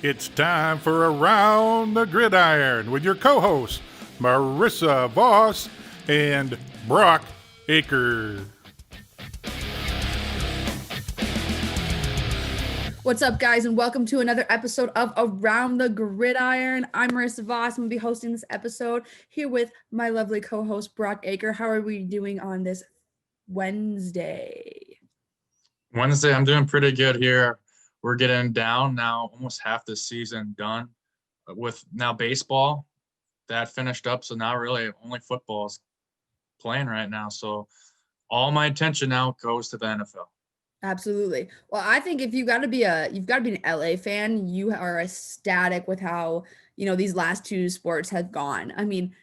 It's time for Around the Gridiron with your co-hosts, Marissa Voss and Brock Aker. What's up, guys, and welcome to another episode of Around the Gridiron. I'm Marissa Voss. I'm going to be hosting this episode here with my lovely co-host, Brock Aker. How are we doing on this Wednesday? I'm doing pretty good here. We're getting down now, almost half the season done with now baseball that finished up. So now really only football is playing right now. So all my attention now goes to the NFL. Absolutely. Well, I think if you've got to be an LA fan, you are ecstatic with how, these last two sports have gone. I mean,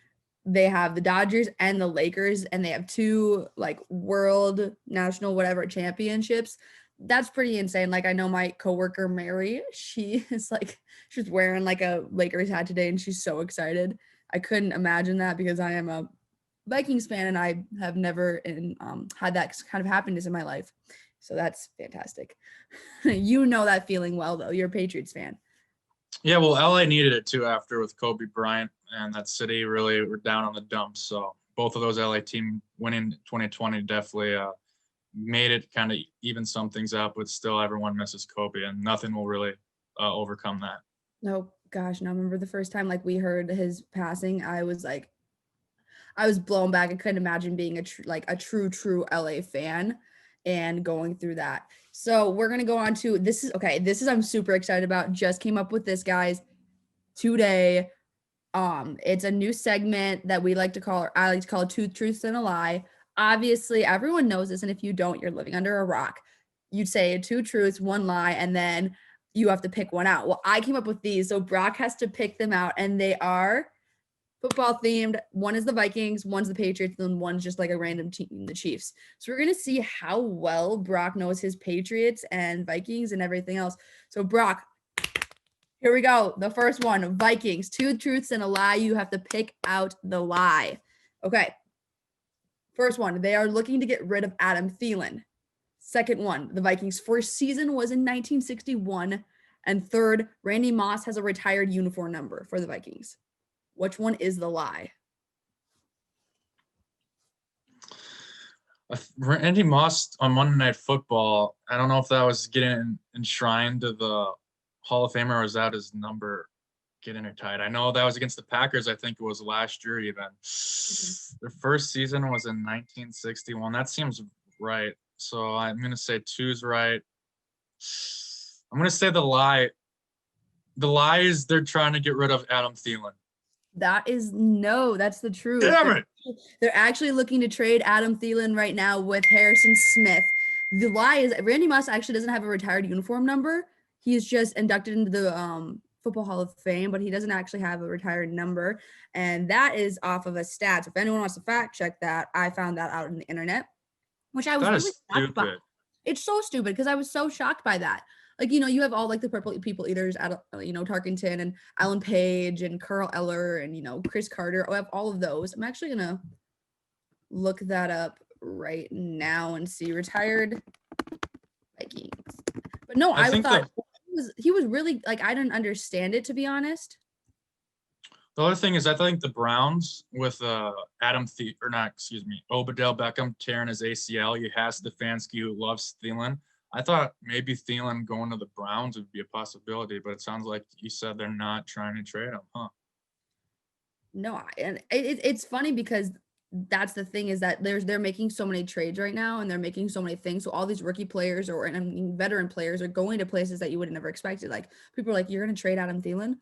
they have the Dodgers and the Lakers, and they have two world, national, whatever championships. That's pretty insane. I know my coworker Mary, she's wearing a Lakers hat today, and she's so excited. I couldn't imagine that because I am a Vikings fan, and I have never had that kind of happiness in my life. So that's fantastic. You know that feeling well, though. You're a Patriots fan. Yeah, well, LA needed it too after with Kobe Bryant, and that city really were down on the dumps. So both of those LA team winning 2020 definitely made it kind of even some things up, but still everyone misses Kobe, and nothing will really overcome that. No, gosh, no. I remember the first time we heard his passing, I was blown back. I couldn't imagine being a true LA fan and going through that. So we're gonna go on to this is I'm super excited about. Just came up with this, guys, today. It's a new segment that I like to call Two Truths and a Lie. Obviously, everyone knows this, and if you don't, you're living under a rock. You'd say two truths, one lie, and then you have to pick one out. Well, I came up with these, so Brock has to pick them out, and they are football themed. One is the Vikings, one's the Patriots, and one's just a random team, the Chiefs. So we're gonna see how well Brock knows his Patriots and Vikings and everything else. So Brock, here we go. The first one, Vikings. Two truths and a lie. You have to pick out the lie. Okay. First one, they are looking to get rid of Adam Thielen. Second one, the Vikings' first season was in 1961. And third, Randy Moss has a retired uniform number for the Vikings. Which one is the lie? Randy Moss on Monday Night Football, I don't know if that was getting enshrined to the Hall of Fame or was that his number getting retired. I know that was against the Packers. I think it was last year even. Mm-hmm. Their first season was in 1961. That seems right. So I'm going to say two's right. I'm going to say the lie. The lie is they're trying to get rid of Adam Thielen. That's the truth. Damn it. They're actually looking to trade Adam Thielen right now with Harrison Smith. The lie is Randy Moss actually doesn't have a retired uniform number. He's just inducted into the Football Hall of Fame, but he doesn't actually have a retired number. And that is off of a stats. If anyone wants to fact check that, I found that out on the internet, which I was really shocked by. It's so stupid because I was so shocked by that. You have all the purple people eaters, Tarkenton and Alan Page and Carl Eller and, Chris Carter. I have all of those. I'm actually going to look that up right now and see retired Vikings. But no, I thought he was really I didn't understand it, to be honest. The other thing is I think the Browns with Obadell Beckham tearing his ACL, you have Stefanski who loves Thielen. I thought maybe Thielen going to the Browns would be a possibility, but it sounds like you said they're not trying to trade him, huh? No, and it's funny because that's the thing is that they're making so many trades right now and they're making so many things. So all these rookie players veteran players are going to places that you would have never expected. People are you're going to trade Adam Thielen?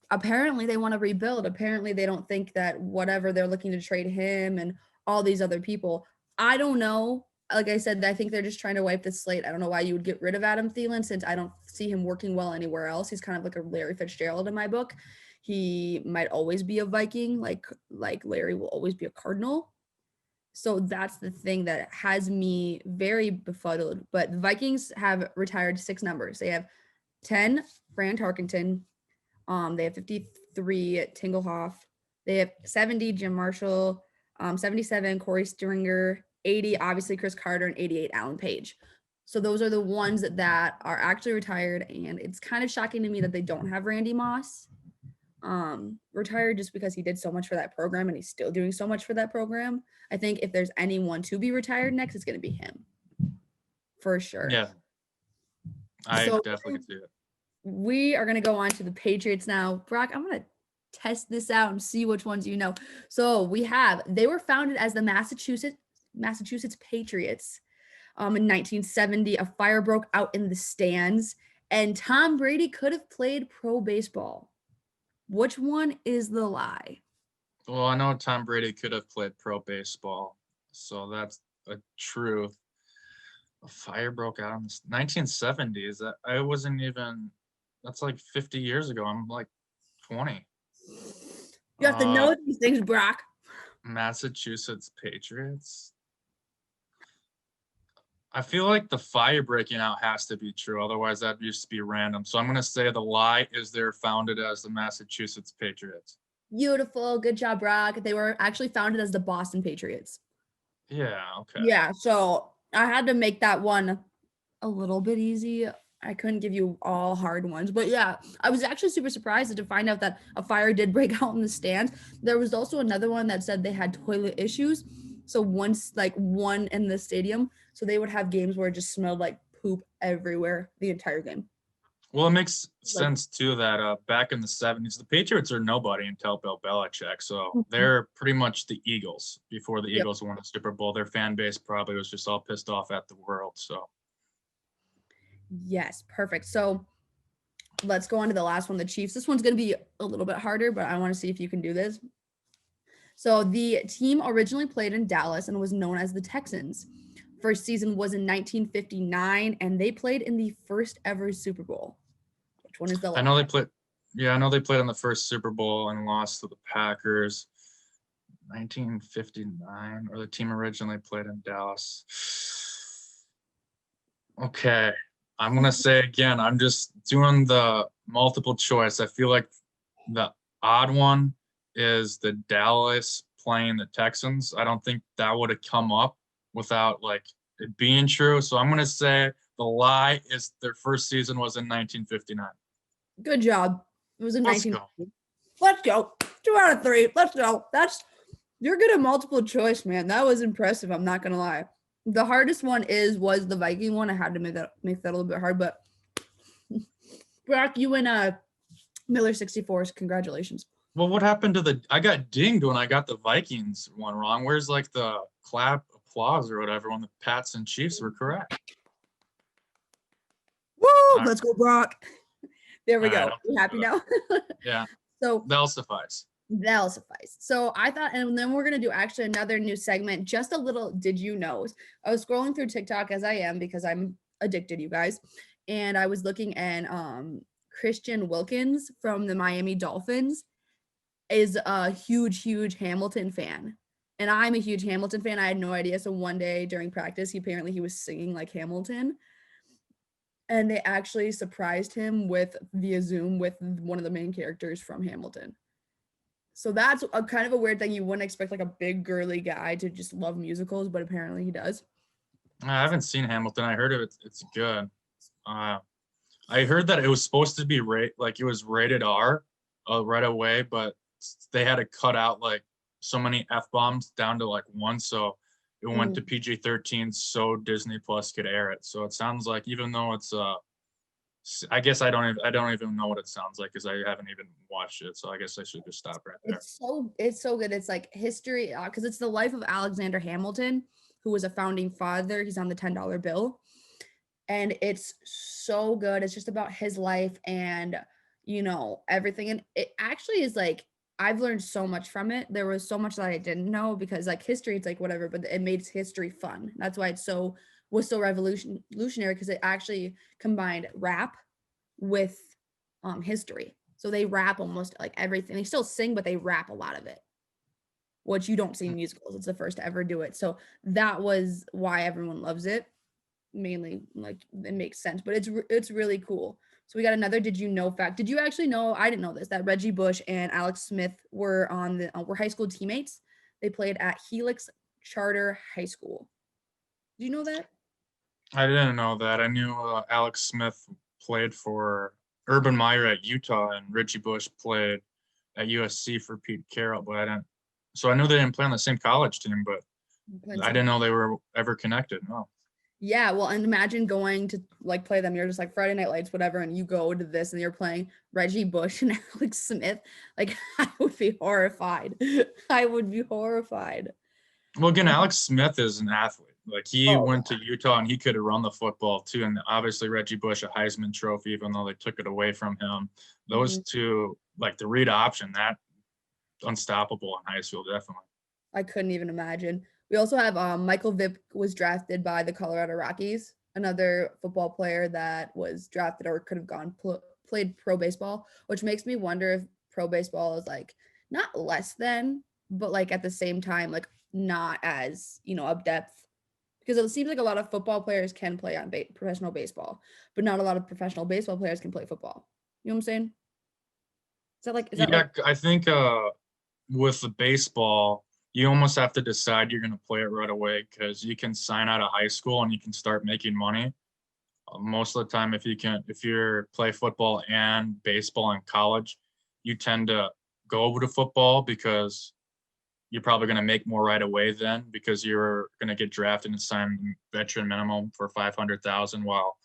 Apparently they want to rebuild. Apparently they don't think that whatever they're looking to trade him and all these other people. I don't know. Like I said, I think they're just trying to wipe the slate. I don't know why you would get rid of Adam Thielen since I don't see him working well anywhere else. He's kind of like a Larry Fitzgerald in my book. He might always be a Viking, like Larry will always be a Cardinal. So that's the thing that has me very befuddled. But the Vikings have retired 6 numbers. They have 10, Fran Tarkenton. They have 53, Tingelhoff. They have 70, Jim Marshall. 77, Corey Stringer. 80, obviously Chris Carter, and 88, Alan Page. So those are the ones that are actually retired, and it's kind of shocking to me that they don't have Randy Moss retired just because he did so much for that program and he's still doing so much for that program. I think if there's anyone to be retired next, it's going to be him for sure. Yeah, I So definitely could see it. we are going to go on to the Patriots now. Brock, I'm going to test this out and see which ones you know. So they were founded as the Massachusetts Patriots in 1970. A fire broke out in the stands, and Tom Brady could have played pro baseball. Which one is the lie? Well, I know Tom Brady could have played pro baseball, so that's a truth. A fire broke out in the 1970s. That I wasn't even. That's like 50 years ago. I'm like 20. You have to know these things, Brock. Massachusetts Patriots. I feel like the fire breaking out has to be true. Otherwise, that used to be random. So I'm going to say the lie is they're founded as the Massachusetts Patriots. Beautiful. Good job, Brock. They were actually founded as the Boston Patriots. Yeah, okay. Yeah, so I had to make that one a little bit easy. I couldn't give you all hard ones, but yeah, I was actually super surprised to find out that a fire did break out in the stands. There was also another one that said they had toilet issues. So once, like one in the stadium, so they would have games where it just smelled like poop everywhere the entire game. Well, it makes sense too that back in the 70s, the Patriots are nobody until Bill Belichick. So they're pretty much the Eagles before the Eagles won the Super Bowl. Their fan base probably was just all pissed off at the world. So yes, perfect. So let's go on to the last one, the Chiefs. This one's going to be a little bit harder, but I want to see if you can do this. So the team originally played in Dallas and was known as the Texans. First season was in 1959, and they played in the first ever Super Bowl. Which one is the lie? I know they played. Yeah, I know they played in the first Super Bowl and lost to the Packers. 1959, or the team originally played in Dallas. Okay, I'm gonna say again. I'm just doing the multiple choice. I feel like the odd one is the Dallas playing the Texans. I don't think that would have come up without like it being true. So I'm gonna say the lie is their first season was in 1959. Good job. It was in Let's 1950. Let's go. 2 out of 3. Let's go. You're good at multiple choice, man. That was impressive. I'm not gonna lie. The hardest one was the Viking one. I had to make that a little bit hard, but Brock, you win Miller 64s. Congratulations. Well, what happened to I got dinged when I got the Vikings one wrong. Where's like the clap applause or whatever when the Pats and Chiefs were correct? Woo! right. Let's go, Brock. There we All go. right, You happy now? Yeah, So that'll suffice. that'll suffice. So I thought, and then we're going to do actually another new segment, just a little did you knows. I was scrolling through TikTok as I am because I'm addicted, you guys. And I was looking at Christian Wilkins from the Miami Dolphins is a huge Hamilton fan. And I'm a huge Hamilton fan. I had no idea. So one day during practice, he was singing like Hamilton. And they actually surprised him via Zoom with one of the main characters from Hamilton. So that's a kind of a weird thing. You wouldn't expect like a big girly guy to just love musicals, but apparently he does. I haven't seen Hamilton. I heard it's good. I heard that it was supposed to be it was rated R right away, but they had to cut out like so many F-bombs down to like 1, so it went to PG-13 so Disney Plus could air it. So it sounds like, even though it's I guess I don't even know what it sounds like because I haven't even watched it. So I guess I should just stop right there. It's so good. It's like history because it's the life of Alexander Hamilton, who was a founding father. He's on the $10 bill. And it's so good. It's just about his life and, everything. And it actually is like, I've learned so much from it. There was so much that I didn't know because like history, it's like whatever, but it made history fun. That's why was so revolutionary because it actually combined rap with history. So they rap almost like everything. They still sing, but they rap a lot of it, which you don't see in musicals. It's the first to ever do it. So that was why everyone loves it. Mainly, like it makes sense, but it's really cool. So we got another did you know fact. Did you actually know, I didn't know this, that Reggie Bush and Alex Smith were were high school teammates. They played at Helix Charter High School. Do you know that? I didn't know that. I knew Alex Smith played for Urban Meyer at Utah, and Richie Bush played at USC for Pete Carroll, but I didn't. So I knew they didn't play on the same college team, but Playing I some- didn't know they were ever connected. No. Yeah, well, and imagine going to like play them. You're just like Friday Night Lights, whatever, and you go to this and you're playing Reggie Bush and Alex Smith. Like, I would be horrified. I would be horrified. Well, again, Alex Smith is an athlete. Like he Oh, went to Utah and he could have run the football too. And obviously Reggie Bush, a Heisman Trophy, even though they took it away from him. Those two, like the read option, that unstoppable in high school, definitely. I couldn't even imagine. We also have Michael Vick was drafted by the Colorado Rockies, another football player that was drafted or could have played pro baseball, which makes me wonder if pro baseball is like not less than, but like at the same time, like not as, of depth. Because it seems like a lot of football players can play on professional baseball, but not a lot of professional baseball players can play football. You know what I'm saying? Is that Yeah, like, I think with the baseball, you almost have to decide you're going to play it right away because you can sign out of high school and you can start making money. Most of the time, if you're play football and baseball in college, you tend to go over to football because you're probably going to make more right away then because you're going to get drafted and sign veteran minimum for 500,000. While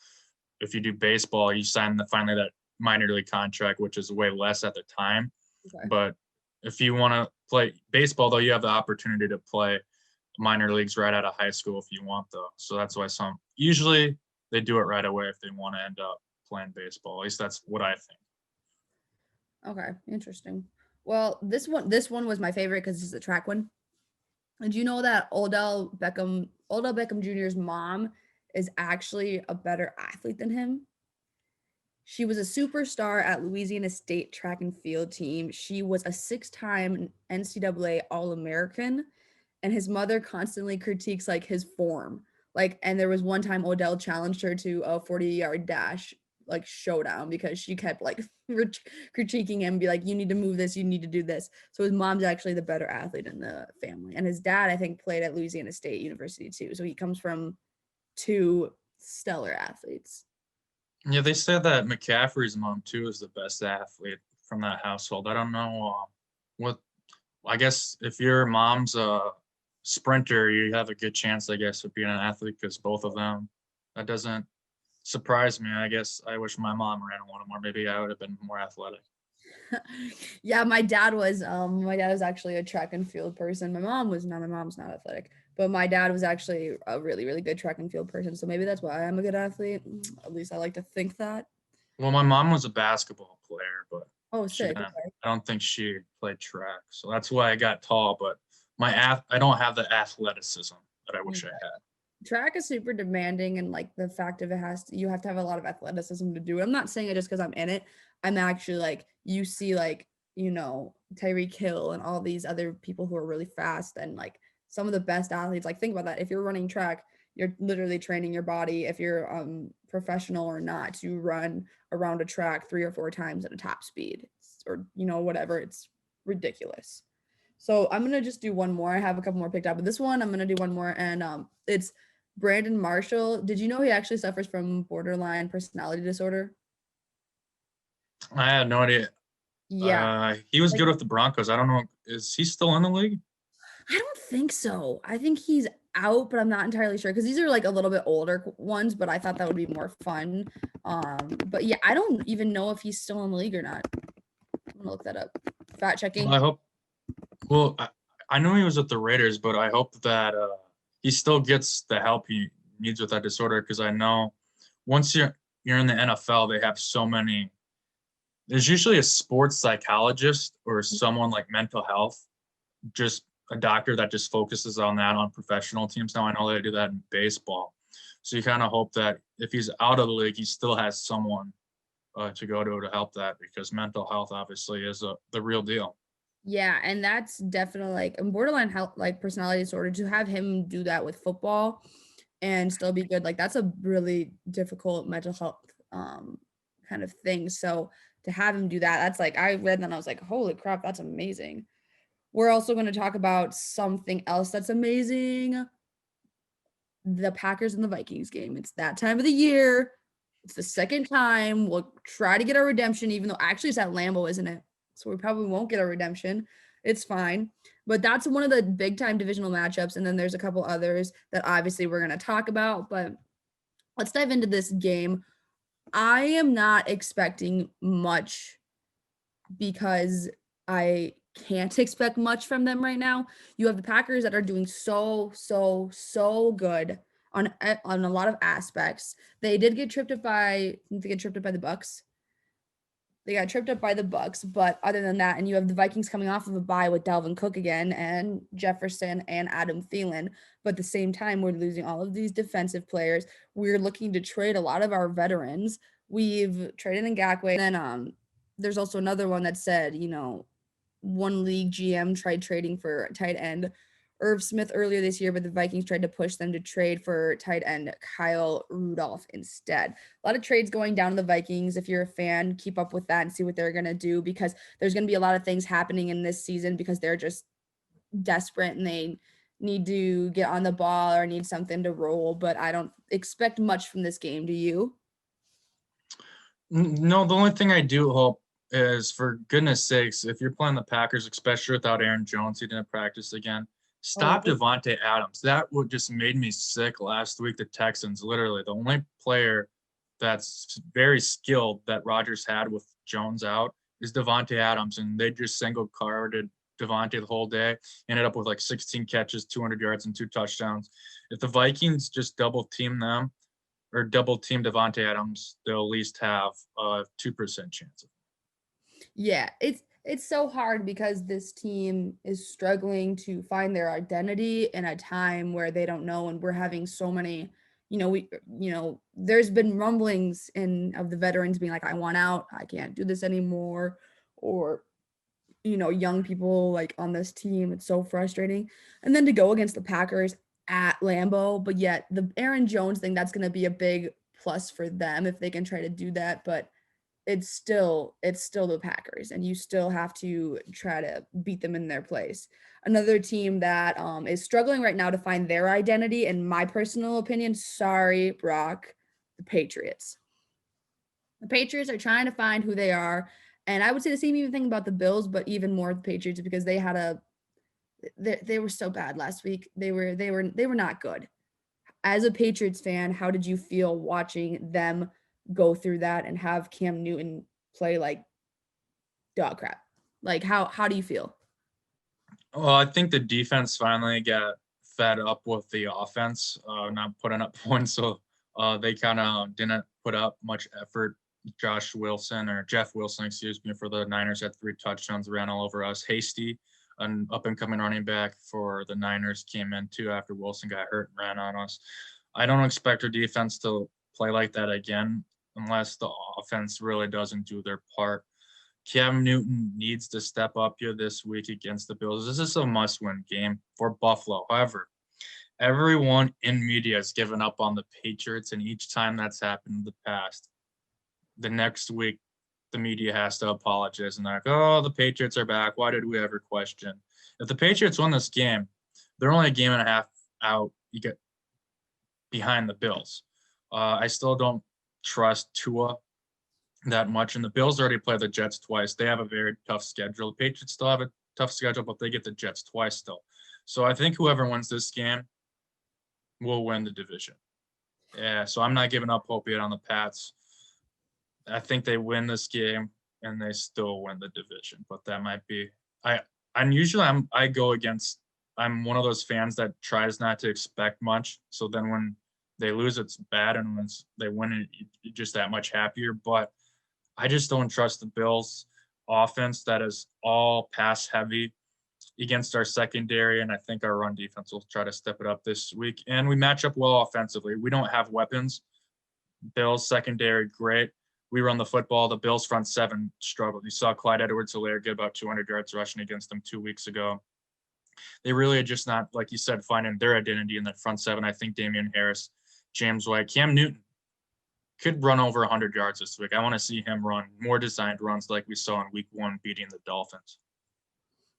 if you do baseball, you sign finally that minor league contract, which is way less at the time. okay. But if you want to play baseball, though, you have the opportunity to play minor leagues right out of high school if you want, though. So that's why usually they do it right away if they want to end up playing baseball. At least that's what I think. Okay, interesting. Well, this one was my favorite because it's a track one. And do you know that Odell Beckham Jr.'s mom is actually a better athlete than him? She was a superstar at Louisiana State track and field team. She was a 6-time NCAA All-American, and his mother constantly critiques like his form. Like, and there was one time Odell challenged her to a 40-yard dash like showdown because she kept like critiquing him, be like, you need to move this, you need to do this. So his mom's actually the better athlete in the family. And his dad, I think, played at Louisiana State University too. So he comes from two stellar athletes. Yeah, they said that McCaffrey's mom too is the best athlete from that household. I don't know what. I guess if your mom's a sprinter, you have a good chance, I guess, of being an athlete because both of them. That doesn't surprise me. I guess I wish my mom ran one more. Maybe I would have been more athletic. Yeah, my dad was actually a track and field person. My mom's not athletic, but my dad was actually a really, really good track and field person. So maybe that's why I'm a good athlete. At least I like to think that. Well, my mom was a basketball player, but Oh, she sick. didn't. Okay. I don't think she played track, so that's why I got tall. But I don't have the athleticism that I wish I had. Track is super demanding, and like the fact of you have to have a lot of athleticism to do it. I'm not saying it just because I'm in it. I'm actually like, you see like, Tyreek Hill and all these other people who are really fast and like some of the best athletes. Like, think about that. If you're running track, you're literally training your body, if you're professional or not, to run around a track 3 or 4 times at a top speed, or whatever. It's ridiculous. So I'm gonna just do one more. I have a couple more picked up, but this one I'm gonna do one more, and it's Brandon Marshall. Did you know he actually suffers from borderline personality disorder? I had no idea. Yeah, He was like, good with the Broncos. I don't know. Is he still in the league? I don't think so. I think he's out, but I'm not entirely sure because these are like a little bit older ones. But I thought that would be more fun. But yeah, I don't even know if he's still in the league or not. I'm gonna look that up. Fact checking. Well, I hope. Well, I knew he was at the Raiders, but I hope that he still gets the help he needs with that disorder because I know once you're in the NFL, they have so many. There's usually a sports psychologist or someone like mental health, just a doctor that just focuses on that on professional teams. Now I know they do that in baseball. So you kind of hope that if he's out of the league, he still has someone to go to help that because mental health obviously is the real deal. Yeah, and that's definitely like a borderline health, like personality disorder. To have him do that with football and still be good, like that's a really difficult mental health kind of thing. So to have him do that, that's like, I read that and I was like, holy crap, that's amazing. We're also going to talk about something else that's amazing. the Packers and the Vikings game. It's that time of the year. It's the second time. We'll try to get our redemption, even though actually it's at Lambeau, isn't it? So we probably won't get a redemption. It's fine. But that's one of the big time divisional matchups. And then there's a couple others that obviously we're going to talk about. But let's dive into this game. I am not expecting much because I can't expect much from them right now. You have the Packers that are doing so good on a lot of aspects. They did get tripped up by the Bucks. They got tripped up by the Bucks, but other than that, and you have the Vikings coming off of a bye with Dalvin Cook again and Jefferson and Adam Thielen. But at the same time, we're losing all of these defensive players. We're looking to trade a lot of our veterans. We've traded Ngakoue. And then there's also another one that said, one league GM tried trading for tight end Irv Smith earlier this year, but the Vikings tried to push them to trade for tight end Kyle Rudolph instead. A lot of trades going down to the Vikings. If you're a fan, keep up with that and see what they're going to do, because there's going to be a lot of things happening in this season because they're just desperate and they need to get on the ball or need something to roll. But I don't expect much from this game. Do you? No, the only thing I do hope is, for goodness sakes, if you're playing the Packers, especially without Aaron Jones, he didn't practice again. Stop Davante Adams. That would just made me sick last week. The Texans, literally, the only player that's very skilled that Rodgers had with Jones out is Davante Adams, and they just single-carded Davante the whole day. Ended up with like 16 catches, 200 yards, and 2 touchdowns. If the Vikings just double-team them or double-team Davante Adams, they'll at least have a 2% chance. Yeah, it's so hard because this team is struggling to find their identity in a time where they don't know, and we're having so many, there's been rumblings of the veterans being like, I want out, I can't do this anymore, or young people like on this team. It's so frustrating. And then to go against the Packers at Lambeau, but yet the Aaron Jones thing, that's going to be a big plus for them if they can try to do that, but it's still the Packers, and you still have to try to beat them in their place. Another team that is struggling right now to find their identity, in my personal opinion, sorry, Brock, the Patriots. The Patriots are trying to find who they are, and I would say the same even thing about the Bills, but even more the Patriots, because they were so bad last week. They were not good. As a Patriots fan, how did you feel watching them go through that and have Cam Newton play like dog crap? Like, how do you feel? Well, I think the defense finally got fed up with the offense, not putting up points. So they kind of didn't put up much effort. Jeff Wilson, for the Niners had 3 touchdowns, ran all over us. Hasty, an up-and-coming running back for the Niners, came in too after Wilson got hurt and ran on us. I don't expect our defense to play like that again unless the offense really doesn't do their part. Cam Newton needs to step up here this week against the Bills. This is a must-win game for Buffalo. However, everyone in media has given up on the Patriots, and each time that's happened in the past, the next week the media has to apologize, and they're like, oh, the Patriots are back. Why did we ever question? If the Patriots win this game, they're only a game and a half out. You get behind the Bills. I still don't trust Tua that much, and the Bills already play the Jets twice. They have a very tough schedule. The Patriots still have a tough schedule, but they get the Jets twice still. So I think whoever wins this game will win the division. Yeah, so I'm not giving up hope yet on the Pats. I think they win this game and they still win the division, but that might be. I'm one of those fans that tries not to expect much. So then when they lose, it's bad, and when they win, you're just that much happier. But I just don't trust the Bills offense that is all pass heavy against our secondary, and I think our run defense will try to step it up this week. And we match up well offensively. We don't have weapons. Bills secondary, great. We run the football. The Bills front 7 struggled. You saw Clyde Edwards-Helaire get about 200 yards rushing against them 2 weeks ago. They really are just not, like you said, finding their identity in that front 7. I think Damian Harris, James White, Cam Newton could run over 100 yards this week. I want to see him run more designed runs like we saw in week 1 beating the Dolphins.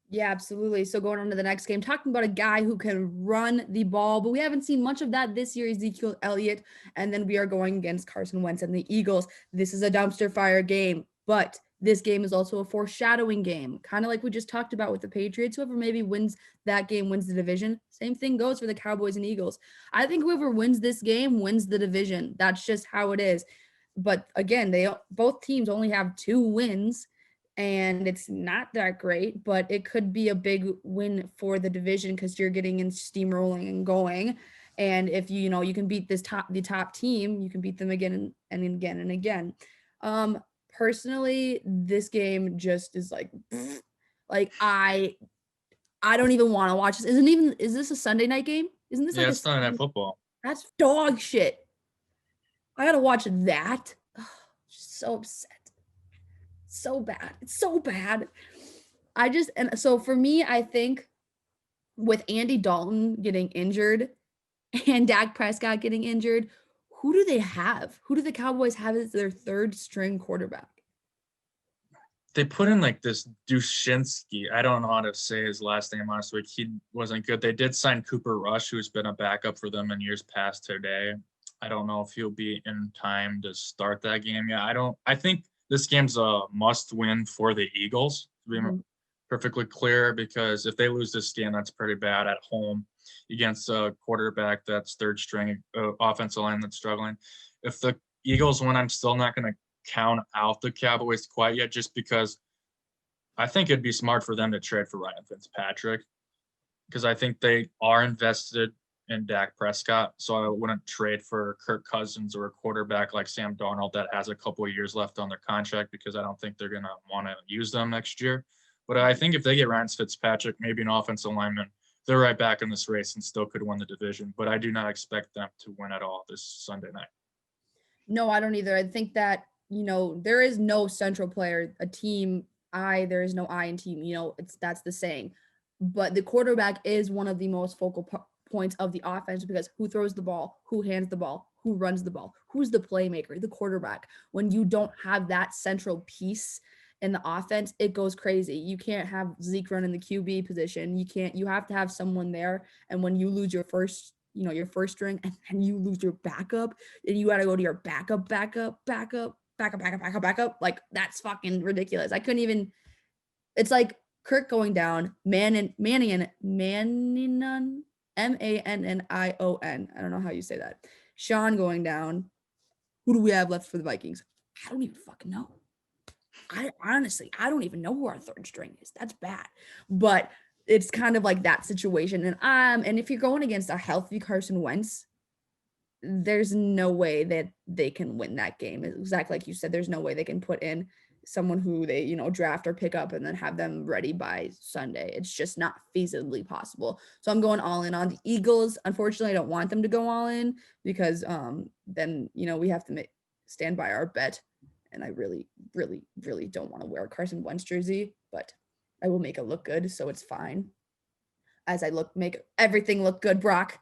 Yeah, absolutely. So going on to the next game, talking about a guy who can run the ball, but we haven't seen much of that this year, Ezekiel Elliott. And then we are going against Carson Wentz and the Eagles. This is a dumpster fire game, but this game is also a foreshadowing game, kind of like we just talked about with the Patriots. Whoever maybe wins that game wins the division. Same thing goes for the Cowboys and Eagles. I think whoever wins this game wins the division. That's just how it is. But again, both teams only have 2 wins and it's not that great, but it could be a big win for the division because you're getting in steamrolling and going. And if you can beat the top team, you can beat them again and again and again. Personally, this game just is like I don't even want to watch this. Is this a Sunday night game? Isn't this Yeah, like a it's Sunday Night Football. That's dog shit. I gotta watch that. Ugh, so upset. So bad. It's so bad. And so for me, I think with Andy Dalton getting injured and Dak Prescott getting injured, who do they have? Who do the Cowboys have as their third string quarterback? They put in like this Dushinsky. I don't know how to say his last name last week. He wasn't good. They did sign Cooper Rush, who's been a backup for them in years past today. I don't know if he'll be in time to start that game. Yeah, I think this game's a must win for the Eagles, to be Mhm. perfectly clear, because if they lose this game, that's pretty bad at home against a quarterback that's third string, offensive line that's struggling. If the Eagles win, I'm still not going to count out the Cowboys quite yet, just because I think it'd be smart for them to trade for Ryan Fitzpatrick, because I think they are invested in Dak Prescott. So I wouldn't trade for Kirk Cousins or a quarterback like Sam Darnold that has a couple of years left on their contract, because I don't think they're going to want to use them next year. But I think if they get Ryan Fitzpatrick, maybe an offensive lineman, they're right back in this race and still could win the division. But I do not expect them to win at all this Sunday night. No, I don't either. I think that, there is no central player, a team there is no I in team, that's the saying. But the quarterback is one of the most focal points of the offense because who throws the ball, who hands the ball, who runs the ball, who's the playmaker, the quarterback. When you don't have that central piece in the offense, it goes crazy. You can't have Zeke running the QB position. You have to have someone there. And when you lose your first string and then you lose your backup, and you got to go to your backup. Like that's fucking ridiculous. I couldn't even. It's like Kirk going down, Mannion, Mannion, Mannion. I don't know how you say that. Sean going down. Who do we have left for the Vikings? I don't even fucking know. I don't even know who our third string is. That's bad. But it's kind of like that situation. And if you're going against a healthy Carson Wentz, there's no way that they can win that game. Exactly like you said, there's no way they can put in someone who they, draft or pick up and then have them ready by Sunday. It's just not feasibly possible. So I'm going all in on the Eagles. Unfortunately, I don't want them to go all in because then, we have to stand by our bet. And I really, really, really don't want to wear a Carson Wentz jersey, but I will make it look good. So it's fine. As I make everything look good, Brock.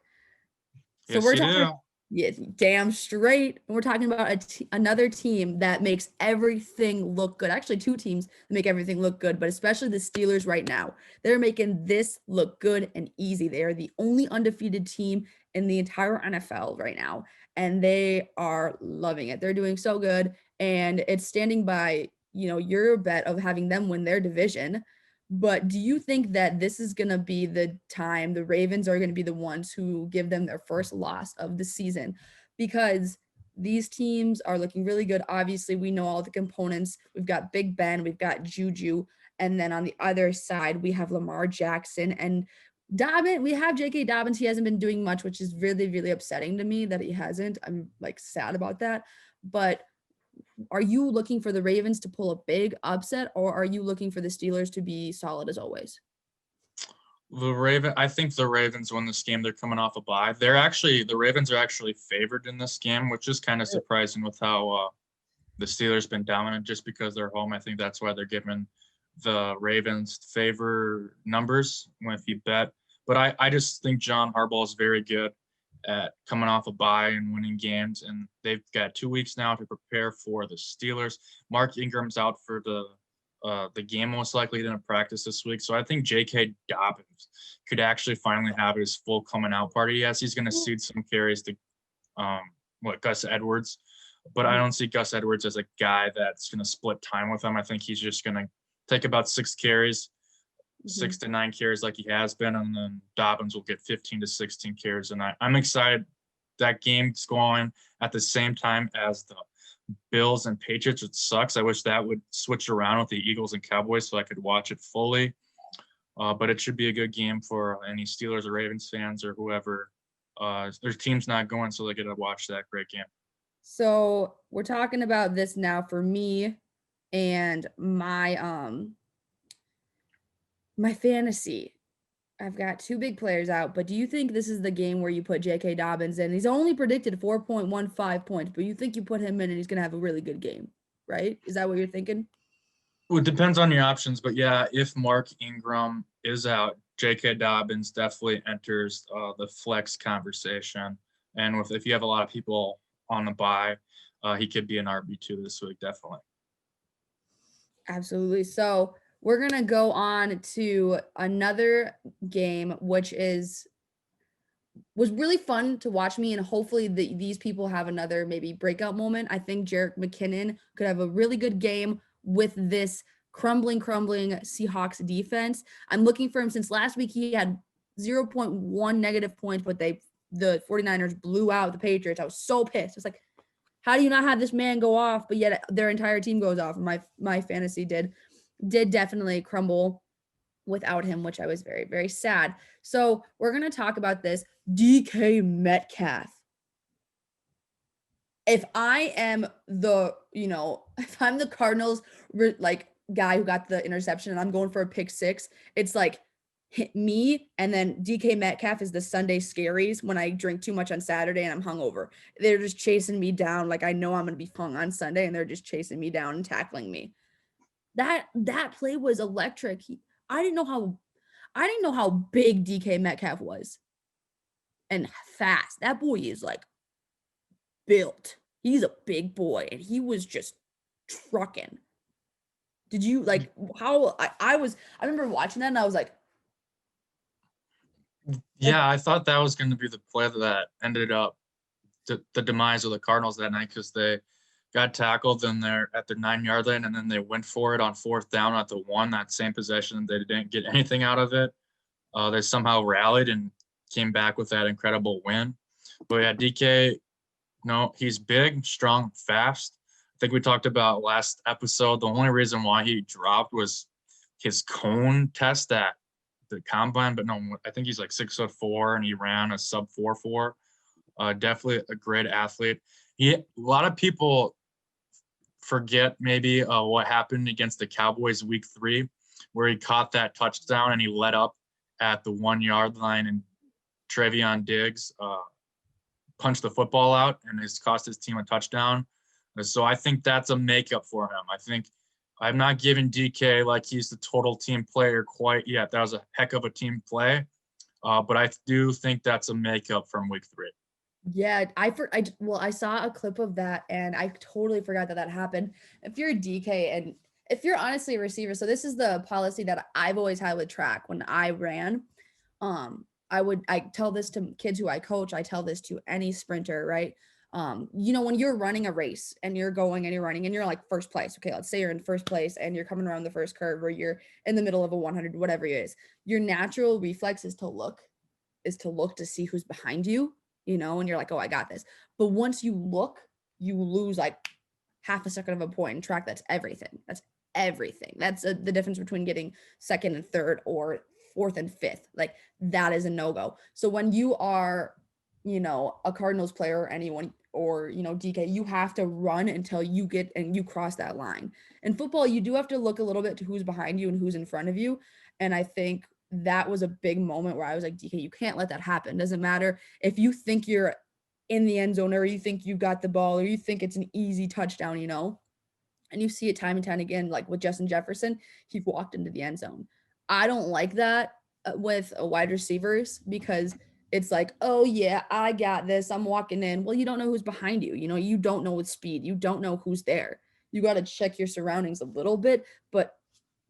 So Yes, we're you talking do. Yeah, damn straight. We're talking about another team that makes everything look good. Actually, 2 teams that make everything look good, but especially the Steelers right now. They're making this look good and easy. They are the only undefeated team in the entire NFL right now, and they are loving it. They're doing so good, and it's standing by, your bet of having them win their division. But do you think that this is going to be the time the Ravens are going to be the ones who give them their first loss of the season? Because these teams are looking really good. Obviously, we know all the components. We've got Big Ben, we've got Juju, and then on the other side, we have Lamar Jackson and Dobbins. We have J.K. Dobbins. He hasn't been doing much, which is really, really upsetting to me that he hasn't. I'm sad about that. But are you looking for the Ravens to pull a big upset, or are you looking for the Steelers to be solid as always? I think the Ravens win this game. They're coming off a bye. The Ravens are actually favored in this game, which is kind of surprising with how the Steelers been dominant just because they're home. I think that's why they're giving the Ravens favor numbers if you bet. But I just think John Harbaugh is very good at coming off a bye and winning games. And they've got 2 weeks now to prepare for the Steelers. Mark Ingram's out for the the game most likely didn't practice this week. So I think J.K. Dobbins could actually finally have his full coming out party. Yes, he's going to cede some carries to Gus Edwards, but I don't see Gus Edwards as a guy that's going to split time with him. I think he's just going to take about 6 carries, 6 to 9 carries like he has been, and then Dobbins will get 15 to 16 carries. And I'm excited that game's going at the same time as the Bills and Patriots. It sucks. I wish that would switch around with the Eagles and Cowboys so I could watch it fully. But it should be a good game for any Steelers or Ravens fans or whoever. Their team's not going, so they get to watch that great game. So we're talking about this now for me and my my fantasy. I've got 2 big players out, but do you think this is the game where you put J.K. Dobbins in? He's only predicted 4.15 points, but you think you put him in and he's going to have a really good game, right? Is that what you're thinking? Well, it depends on your options, but yeah, if Mark Ingram is out, J.K. Dobbins definitely enters the flex conversation. And if you have a lot of people on the bye, he could be an RB2 this week, definitely. Absolutely. So we're going to go on to another game, which was really fun to watch me, and hopefully these people have another maybe breakout moment. I think Jerick McKinnon could have a really good game with this crumbling Seahawks defense. I'm looking for him since last week. He had 0.1 negative points, but the 49ers blew out the Patriots. I was so pissed. It's like, how do you not have this man go off, but yet their entire team goes off? And my fantasy did definitely crumble without him, which I was very, very sad. So we're going to talk about this. DK Metcalf. If I am if I'm the Cardinals guy who got the interception and I'm going for a pick 6, it's like hit me, and then DK Metcalf is the Sunday scaries when I drink too much on Saturday and I'm hungover. They're just chasing me down. Like I know I'm going to be hung on Sunday and they're just chasing me down and tackling me. That play was electric. I didn't know how big DK Metcalf was and fast. That boy is like built. He's a big boy, and he was just trucking. Did you like how I remember watching that and I was like, yeah, I thought that was going to be the play that ended up the demise of the Cardinals that night, because they got tackled and they're at the 9-yard line, and then they went for it on 4th down at the 1, that same possession. They didn't get anything out of it. They somehow rallied and came back with that incredible win. But yeah, DK, he's big, strong, fast. I think we talked about last episode, the only reason why he dropped was his cone test at the combine, but no, I think he's like 6'4" and he ran a sub 4.4. Definitely a great athlete. A lot of people forget maybe what happened against the Cowboys week 3, where he caught that touchdown and he let up at the 1-yard line, and Trevion Diggs punched the football out and it's cost his team a touchdown. So I think that's a makeup for him. I think I'm not giving DK like he's the total team player quite yet. That was a heck of a team play. But I do think that's a makeup from week 3. Yeah, I saw a clip of that and I totally forgot that happened. If you're a DK and if you're honestly a receiver, so this is the policy that I've always had with track when I ran. I tell this to kids who I coach. I tell this to any sprinter, right? When you're running a race and you're going and you're running and you're like first place, okay, let's say you're in first place and you're coming around the first curve or you're in the middle of a 100, whatever it is, your natural reflex is to look to see who's behind you, and you're like, oh, I got this. But once you look, you lose like half a second of a point in track. That's everything. That's the difference between getting second and third or fourth and fifth. Like that is a no-go. So when you are, a Cardinals player or anyone or, DK, you have to run until you get and you cross that line. In football, you do have to look a little bit to who's behind you and who's in front of you. And I think that was a big moment where I was like, DK, you can't let that happen. Doesn't matter if you think you're in the end zone or you think you got the ball or you think it's an easy touchdown, and you see it time and time again, like with Justin Jefferson, he walked into the end zone. I don't like that with wide receivers because it's like, oh yeah, I got this. I'm walking in. Well, you don't know who's behind you. You don't know with speed. You don't know who's there. You got to check your surroundings a little bit, but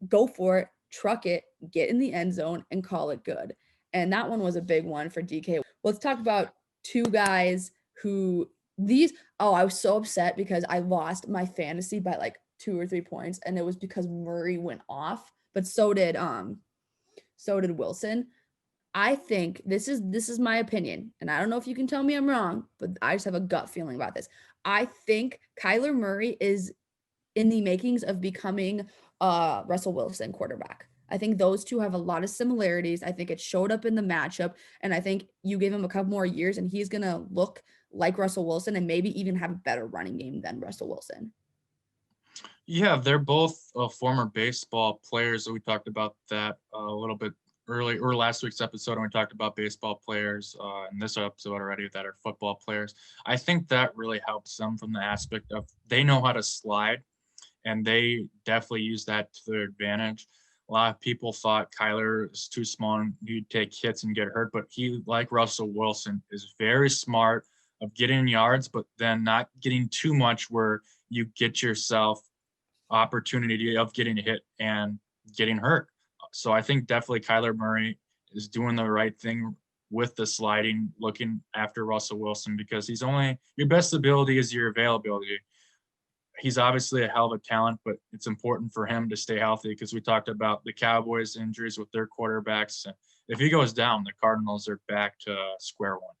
go for it, truck it, get in the end zone, and call it good. And that one was a big one for DK. Let's talk about two guys who I was so upset because I lost my fantasy by like 2 or 3 points, and it was because Murray went off, but so did Wilson. I think this is my opinion, and I don't know if you can tell me I'm wrong, but I just have a gut feeling about this. I think Kyler Murray is in the makings of becoming Russell Wilson quarterback. I think those two have a lot of similarities. I think it showed up in the matchup, and I think you give him a couple more years and he's going to look like Russell Wilson and maybe even have a better running game than Russell Wilson. Yeah, they're both former baseball players. We talked about that a little bit early or last week's episode, and we talked about baseball players in this episode already that are football players. I think that really helps them from the aspect of they know how to slide, and they definitely use that to their advantage. A lot of people thought Kyler is too small and he'd take hits and get hurt, but he, like Russell Wilson, is very smart of getting yards, but then not getting too much where you get yourself opportunity of getting hit and getting hurt. So I think definitely Kyler Murray is doing the right thing with the sliding, looking after Russell Wilson, because your best ability is your availability. He's obviously a hell of a talent, but it's important for him to stay healthy because we talked about the Cowboys' injuries with their quarterbacks. If he goes down, the Cardinals are back to square one.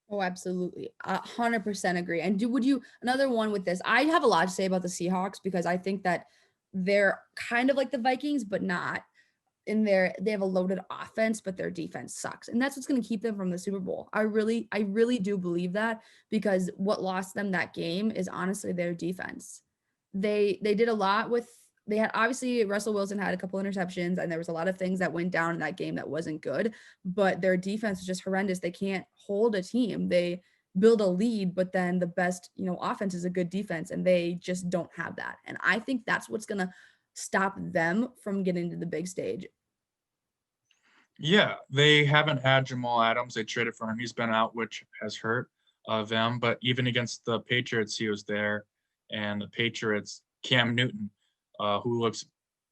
Oh, absolutely. 100% agree. And another one with this, I have a lot to say about the Seahawks because I think that they're kind of like the Vikings, but not they have a loaded offense, but their defense sucks. And that's what's going to keep them from the Super Bowl. I really do believe that, because what lost them that game is honestly their defense. They did a lot they had, obviously Russell Wilson had a couple interceptions and there was a lot of things that went down in that game that wasn't good, but their defense is just horrendous. They can't hold a team. They build a lead, but then the best, offense is a good defense, and they just don't have that. And I think that's what's going to stop them from getting to the big stage. Yeah, they haven't had Jamal Adams. They traded for him. He's been out, which has hurt them. But even against the Patriots, he was there. And the Patriots, Cam Newton, who looks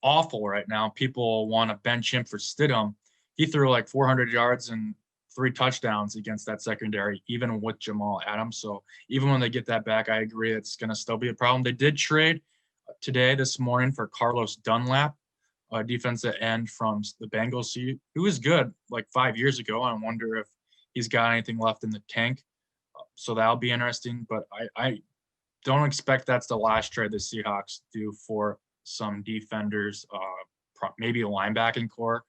awful right now. People want to bench him for Stidham. He threw like 400 yards and 3 touchdowns against that secondary, even with Jamal Adams. So even when they get that back, I agree it's going to still be a problem. They did trade this morning for Carlos Dunlap, a defensive end from the Bengals, who was good like 5 years ago. I wonder if he's got anything left in the tank. So that'll be interesting. But I don't expect that's the last trade the Seahawks do for some defenders, maybe a linebacking core.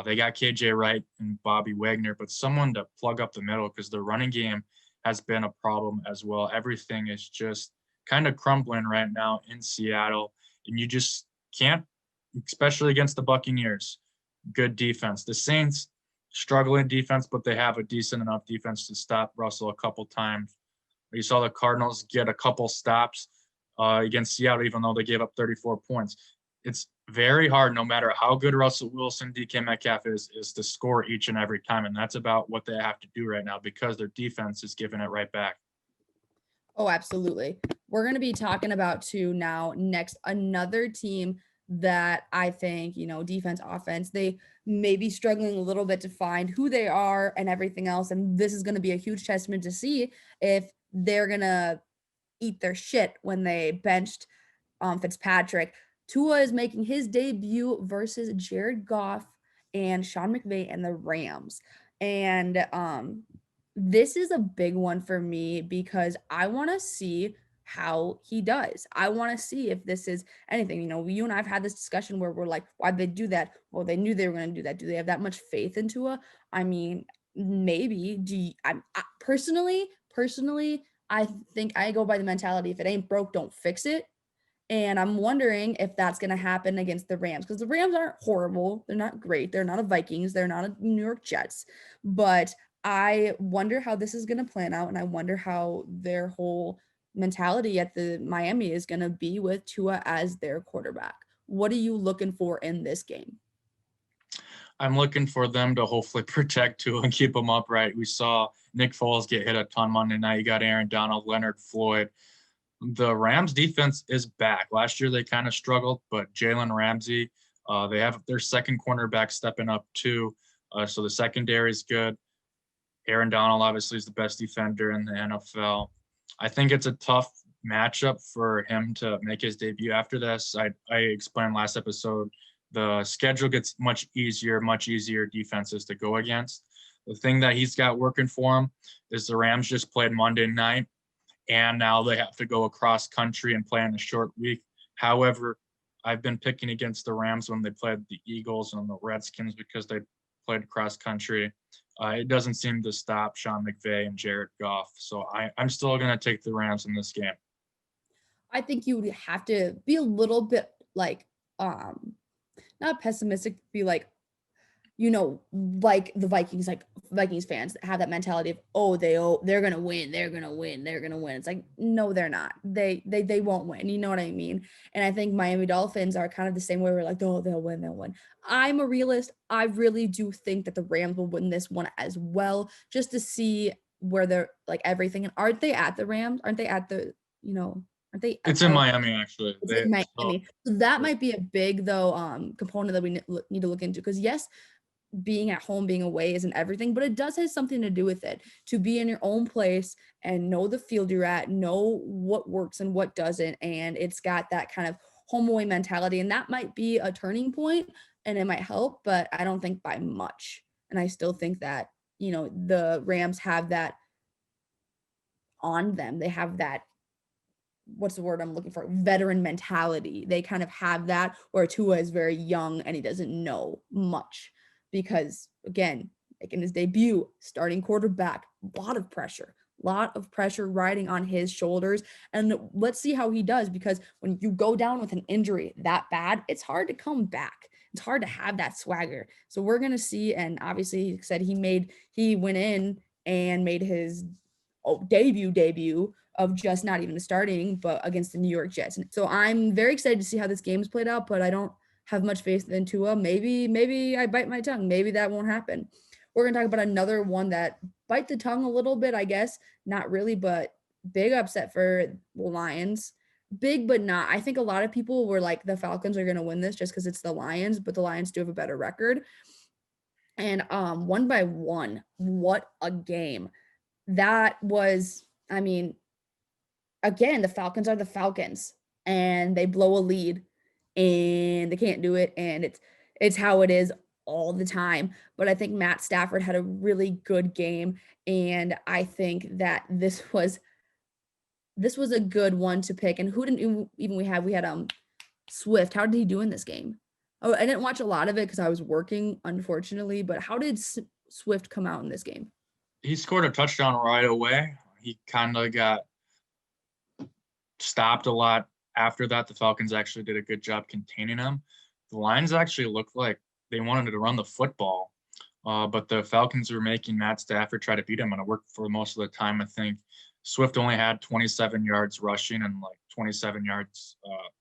They got KJ Wright and Bobby Wagner, but someone to plug up the middle because the running game has been a problem as well. Everything is just kind of crumbling right now in Seattle, and you just can't, especially against the Buccaneers. Good defense. The Saints struggling defense, but they have a decent enough defense to stop Russell a couple times. You saw the Cardinals get a couple stops against Seattle, even though they gave up 34 points. It's very hard, no matter how good Russell Wilson, DK Metcalf is to score each and every time. And that's about what they have to do right now because their defense is giving it right back. Oh, absolutely. We're going to be talking about another team that I think, defense, offense, they may be struggling a little bit to find who they are and everything else. And this is going to be a huge testament to see if they're going to eat their shit when they benched Fitzpatrick. Tua is making his debut versus Jared Goff and Sean McVay and the Rams. And this is a big one for me because I want to see how he does. I want to see if this is anything. You and I have had this discussion where we're like, why'd they do that? Well, they knew they were going to do that. Do they have that much faith in Tua? I mean, maybe. Personally, I think I go by the mentality, if it ain't broke, don't fix it. And I'm wondering if that's going to happen against the Rams, because the Rams aren't horrible. They're not great. They're not a Vikings. They're not a New York Jets. But I wonder how this is going to plan out. And I wonder how their whole mentality at the Miami is going to be with Tua as their quarterback. What are you looking for in this game? I'm looking for them to hopefully protect Tua and keep him upright. We saw Nick Foles get hit a ton Monday night. You got Aaron Donald, Leonard Floyd. The Rams defense is back. Last year they kind of struggled, but Jalen Ramsey They have their second cornerback stepping up too. So the secondary is good. Aaron Donald obviously is the best defender in the NFL. I think it's a tough matchup for him to make his debut after this. I explained last episode, the schedule gets much easier defenses to go against. The thing that he's got working for him is the Rams just played Monday night, and now they have to go across country and play in a short week. However, I've been picking against the Rams when they played the Eagles and the Redskins because they played cross country. It doesn't seem to stop Sean McVay and Jared Goff. So I'm still going to take the Rams in this game. I think you would have to be a little bit like, not pessimistic, be like, like the Vikings fans that have that mentality of, they're gonna win. It's like, no, they're not. They won't win. You know what I mean? And I think Miami Dolphins are kind of the same way. We're like, oh, they'll win. I'm a realist. I really do think that the Rams will win this one as well, just to see where they're like everything. And aren't they at the Rams? Aren't they at the, aren't they? It's in Miami, actually. It's in Miami. So that might be a big component that we need to look into, because yes, being at home, being away isn't everything, but it does have something to do with it. To be in your own place and know the field you're at, know what works and what doesn't, and it's got that kind of home away mentality, and that might be a turning point and it might help, but I don't think by much. And I still think that, the Rams have that on them. They have that, what's the word I'm looking for? Veteran mentality. They kind of have that, where Tua is very young and he doesn't know much. Because again, making his debut, starting quarterback, a lot of pressure riding on his shoulders. And let's see how he does, because when you go down with an injury that bad, it's hard to come back. It's hard to have that swagger. So we're going to see. And obviously he said he went in and made his debut of just not even the starting, but against the New York Jets. And so I'm very excited to see how this game is played out, but I don't have much faith in Tua. Maybe I bite my tongue. Maybe that won't happen. We're going to talk about another one that bite the tongue a little bit, I guess. Not really, but big upset for the Lions. Big, but not. I think a lot of people were like, the Falcons are going to win this just because it's the Lions, but the Lions do have a better record. And 1-1, what a game. That was, again, the Falcons are the Falcons, and they blow a lead and they can't do it. And it's how it is all the time. But I think Matt Stafford had a really good game. And I think that this was a good one to pick. And who didn't even we had Swift. How did he do in this game? Oh, I didn't watch a lot of it because I was working, unfortunately, but how did Swift come out in this game? He scored a touchdown right away. He kind of got stopped a lot. After that, the Falcons actually did a good job containing him. The Lions actually looked like they wanted to run the football, but the Falcons were making Matt Stafford try to beat him, and it worked for most of the time. I think Swift only had 27 yards rushing and like 27 yards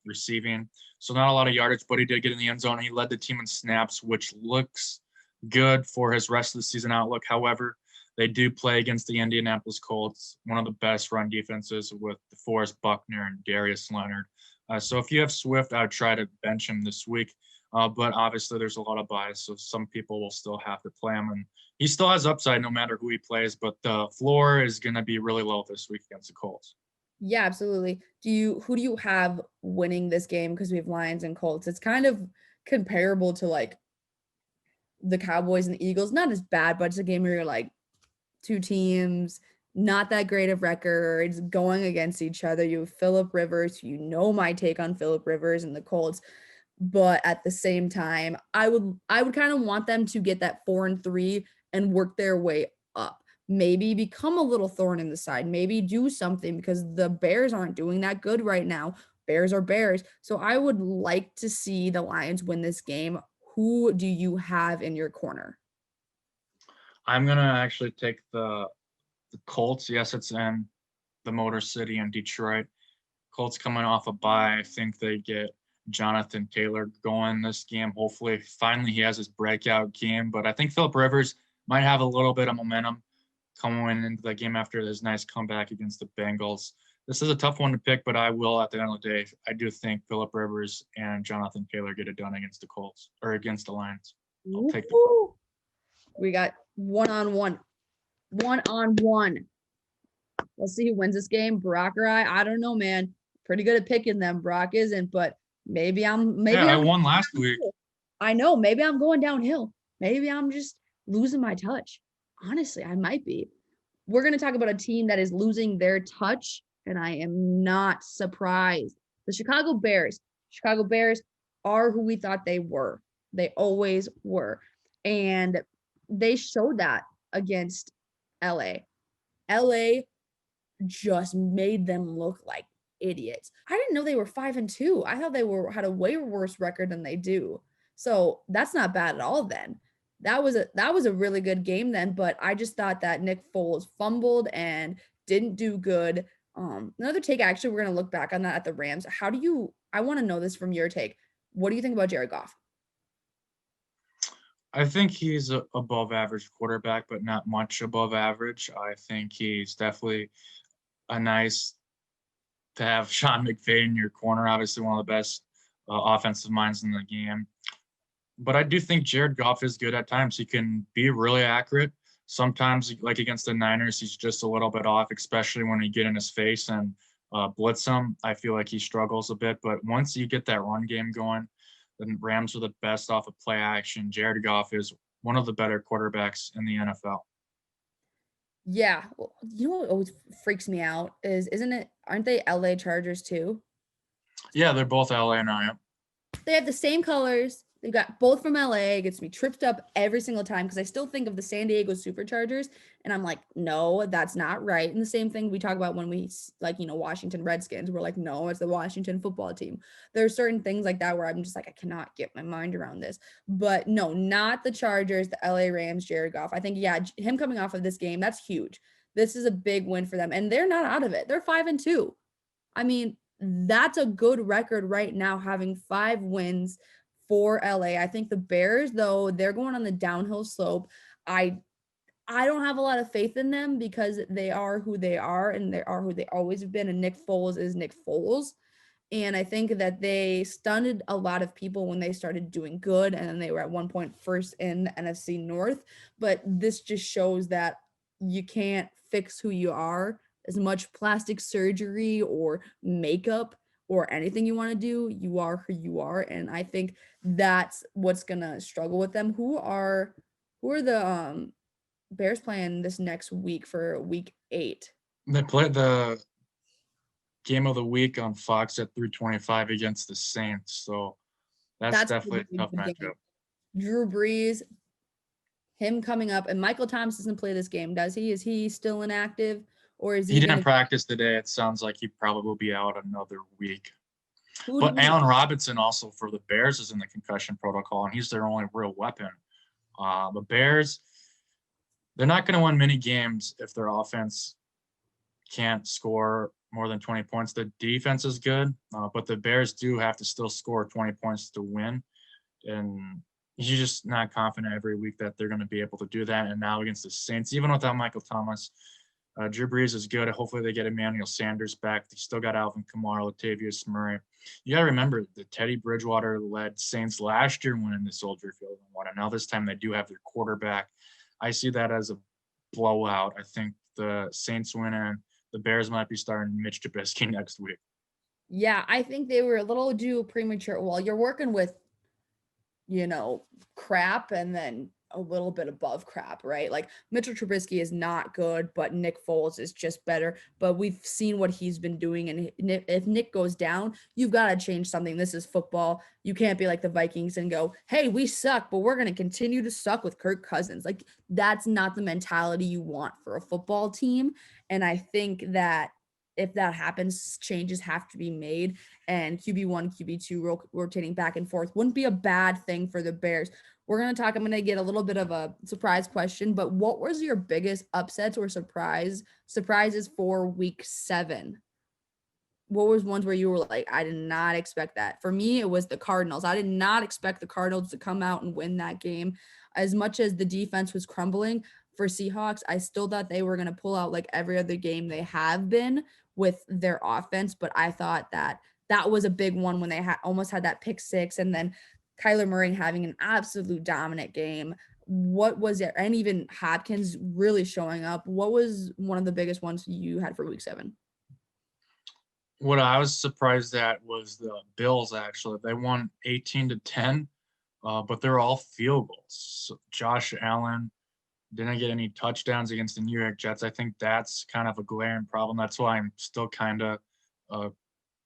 receiving. So not a lot of yardage, but he did get in the end zone. He led the team in snaps, which looks good for his rest of the season outlook. However, they do play against the Indianapolis Colts, one of the best run defenses with DeForest Buckner and Darius Leonard. So if you have Swift, I would try to bench him this week. But obviously there's a lot of bias, so some people will still have to play him. And he still has upside no matter who he plays, but the floor is going to be really low this week against the Colts. Yeah, absolutely. Who do you have winning this game? Because we have Lions and Colts. It's kind of comparable to like the Cowboys and the Eagles. Not as bad, but it's a game where you're like, two teams, not that great of records, going against each other. You have Phillip Rivers, my take on Phillip Rivers and the Colts, but at the same time, I would kind of want them to get that 4-3 and work their way up. Maybe become a little thorn in the side. Maybe do something, because the Bears aren't doing that good right now. Bears are Bears. So I would like to see the Lions win this game. Who do you have in your corner? I'm going to actually take the Colts. Yes, it's in the Motor City in Detroit. Colts coming off a bye. I think they get Jonathan Taylor going this game. Hopefully, finally he has his breakout game. But I think Phillip Rivers might have a little bit of momentum coming into the game after this nice comeback against the Bengals. This is a tough one to pick, but I will at the end of the day. I do think Phillip Rivers and Jonathan Taylor get it done against the Colts or against the Lions. I'll take the Woo! We got one-on-one. One-on-one. Let's see who wins this game. Brock or I don't know, man. Pretty good at picking them. Brock isn't, but maybe Yeah, I I'm won last week. I know. Maybe I'm going downhill. Maybe I'm just losing my touch. Honestly, I might be. We're going to talk about a team that is losing their touch, and I am not surprised. The Chicago Bears. Chicago Bears are who we thought they were. They always were. And they showed that against LA. LA just made them look like idiots. I didn't know they were 5-2. I thought they had a way worse record than they do. So that's not bad at all then. That was a really good game then, but I just thought that Nick Foles fumbled and didn't do good. Another take, actually, we're gonna look back on that at the Rams. I want to know this from your take. What do you think about Jared Goff? I think he's a above average quarterback, but not much above average. I think he's definitely a nice to have Sean McVay in your corner, obviously one of the best offensive minds in the game. But I do think Jared Goff is good at times. He can be really accurate. Sometimes, like against the Niners, he's just a little bit off, especially when you get in his face and blitz him. I feel like he struggles a bit. But once you get that run game going, the Rams are the best off of play action. Jared Goff is one of the better quarterbacks in the NFL. Yeah, well, you know what always freaks me out aren't they LA Chargers too? Yeah, they're both LA and I am. They have the same colors. They've got both from LA. It gets me tripped up every single time because I still think of the San Diego Superchargers, and I'm like, no, that's not right. And the same thing we talk about when we Washington Redskins. We're like, no, it's the Washington football team. There are certain things like that where I'm just like, I cannot get my mind around this. But no, not the Chargers, the LA Rams, Jared Goff. I think, yeah, him coming off of this game, that's huge. This is a big win for them, and they're not out of it. They're 5-2. I mean, that's a good record right now, having 5 wins for LA. I think the Bears, though, they're going on the downhill slope. I don't have a lot of faith in them because they are who they are and they are who they always have been. And Nick Foles is Nick Foles. And I think that they stunned a lot of people when they started doing good. And then they were at one point first in the NFC North. But this just shows that you can't fix who you are. As much plastic surgery or makeup or anything you want to do, you are who you are. And I think that's what's gonna struggle with them. Who are the Bears playing this next week for week 8? They played the game of the week on Fox at 3:25 against the Saints. So that's definitely a tough matchup. Drew Brees, him coming up, and Michael Thomas doesn't play this game, does he? Is he still inactive? Or is he didn't practice today. It sounds like he probably will be out another week. But Allen Robinson also for the Bears is in the concussion protocol, and he's their only real weapon. The Bears, they're not going to win many games if their offense can't score more than 20 points. The defense is good, but the Bears do have to still score 20 points to win. And you're just not confident every week that they're going to be able to do that. And now against the Saints, even without Michael Thomas, Drew Brees is good. Hopefully they get Emmanuel Sanders back. They still got Alvin Kamara, Latavius Murray. You got to remember the Teddy Bridgewater led Saints last year winning the Soldier Field and won it. Now this time they do have their quarterback. I see that as a blowout. I think the Saints win and the Bears might be starting Mitch Trubisky next week. Yeah, I think they were a little too premature. Well, you're working with, crap and then a little bit above crap, right? Like Mitchell Trubisky is not good, but Nick Foles is just better. But we've seen what he's been doing. And if Nick goes down, you've got to change something. This is football. You can't be like the Vikings and go, hey, we suck, but we're going to continue to suck with Kirk Cousins. Like that's not the mentality you want for a football team. And I think that if that happens, changes have to be made. And QB1, QB2 rotating back and forth wouldn't be a bad thing for the Bears. I'm going to get a little bit of a surprise question, but what was your biggest upsets or surprises for week 7? What was ones where you were like, I did not expect that? For me, it was the Cardinals. I did not expect the Cardinals to come out and win that game. As much as the defense was crumbling for Seahawks, I still thought they were going to pull out like every other game they have been, with their offense, but I thought that that was a big one when they almost had that pick six, and then Kyler Murray having an absolute dominant game. What was it? And even Hopkins really showing up. What was one of the biggest ones you had for week 7? What I was surprised at was the Bills, actually. They won 18-10, but they're all field goals. So Josh Allen didn't get any touchdowns against the New York Jets. I think that's kind of a glaring problem. That's why I'm still kind of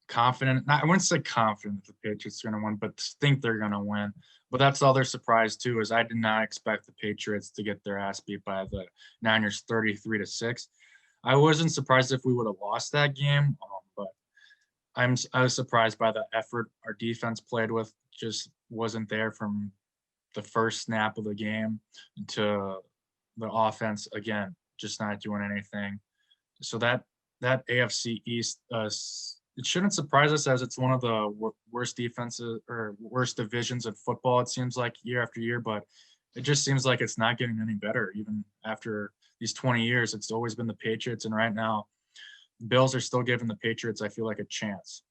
confident. I wouldn't say confident that the Patriots are going to win, but think they're going to win. But that's the other surprise, too, is I did not expect the Patriots to get their ass beat by the Niners 33-6. I wasn't surprised if we would have lost that game, but I was surprised by the effort our defense played with. Just wasn't there from the first snap of the game to the offense, again, just not doing anything. So that AFC East, it shouldn't surprise us, as it's one of the worst defenses or worst divisions of football, it seems like, year after year, but it just seems like it's not getting any better. Even after these 20 years, it's always been the Patriots, and right now Bills are still giving the Patriots, I feel like, a chance.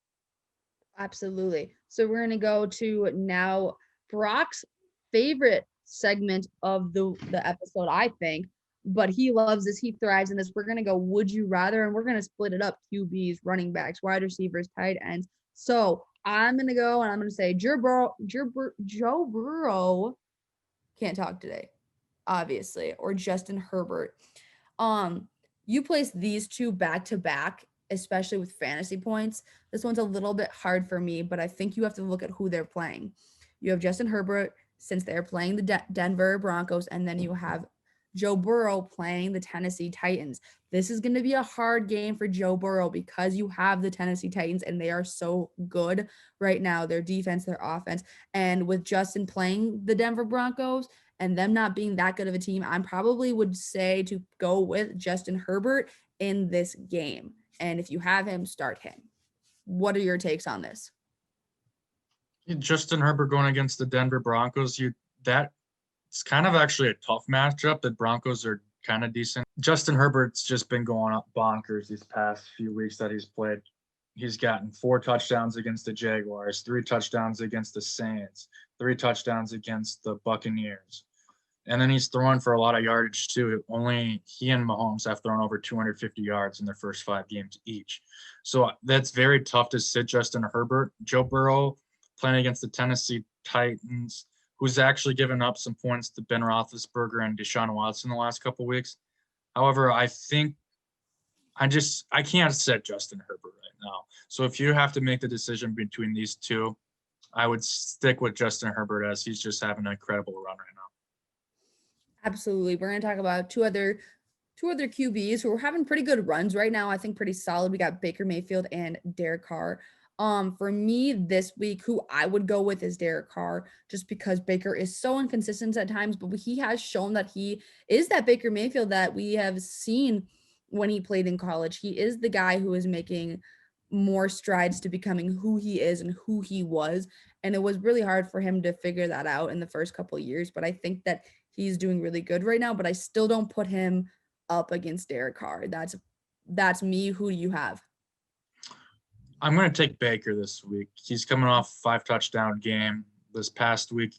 Absolutely. So we're going to go to now Brock's favorite segment of the episode, I think, but he loves this. He thrives in this. We're going to go would you rather, and we're going to split it up: QBs, running backs, wide receivers, tight ends. So I'm going to go and I'm going to say Joe Burrow can't talk today, obviously, or Justin Herbert. You place these two back to back, especially with fantasy points. This one's a little bit hard for me, but I think you have to look at who they're playing. You have Justin Herbert, since they're playing the Denver Broncos, and then you have Joe Burrow playing the Tennessee Titans. This is going to be a hard game for Joe Burrow because you have the Tennessee Titans, and they are so good right now, their defense, their offense. And with Justin playing the Denver Broncos and them not being that good of a team, I probably would say to go with Justin Herbert in this game. And if you have him, start him. What are your takes on this? Justin Herbert going against the Denver Broncos, it's kind of actually a tough matchup. The Broncos are kind of decent. Justin Herbert's just been going up bonkers these past few weeks that he's played. He's gotten 4 touchdowns against the Jaguars, 3 touchdowns against the Saints, 3 touchdowns against the Buccaneers. And then he's throwing for a lot of yardage, too. Only he and Mahomes have thrown over 250 yards in their first 5 games each. So that's very tough to sit Justin Herbert. Joe Burrow playing against the Tennessee Titans, who's actually given up some points to Ben Roethlisberger and Deshaun Watson the last couple of weeks. However, I think I can't sit Justin Herbert right now. So if you have to make the decision between these two, I would stick with Justin Herbert, as he's just having an incredible run right now. Absolutely. We're going to talk about two other QBs who are having pretty good runs right now. I think pretty solid. We got Baker Mayfield and Derek Carr. For me this week, who I would go with is Derek Carr, just because Baker is so inconsistent at times, but he has shown that he is that Baker Mayfield that we have seen when he played in college. He is the guy who is making more strides to becoming who he is and who he was. And it was really hard for him to figure that out in the first couple of years, but I think that he's doing really good right now, but I still don't put him up against Derek Carr. That's me. Who do you have? I'm going to take Baker this week. He's coming off a 5-touchdown game. This past week,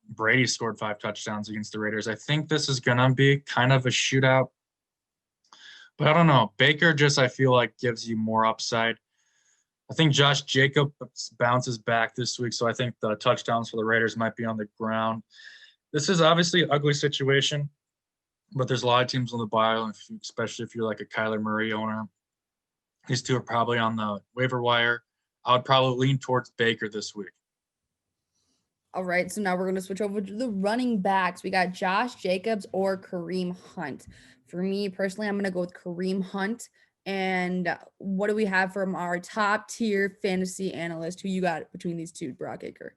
Brady scored 5 touchdowns against the Raiders. I think this is going to be kind of a shootout. But I don't know. Baker just, I feel like, gives you more upside. I think Josh Jacobs bounces back this week, so I think the touchdowns for the Raiders might be on the ground. This is obviously an ugly situation, but there's a lot of teams on the bye, especially if you're like a Kyler Murray owner. These two are probably on the waiver wire. I would probably lean towards Baker this week. All right, so now we're going to switch over to the running backs. We got Josh Jacobs or Kareem Hunt. For me personally, I'm going to go with Kareem Hunt. And what do we have from our top tier fantasy analyst? Who you got between these two, Brock Aker?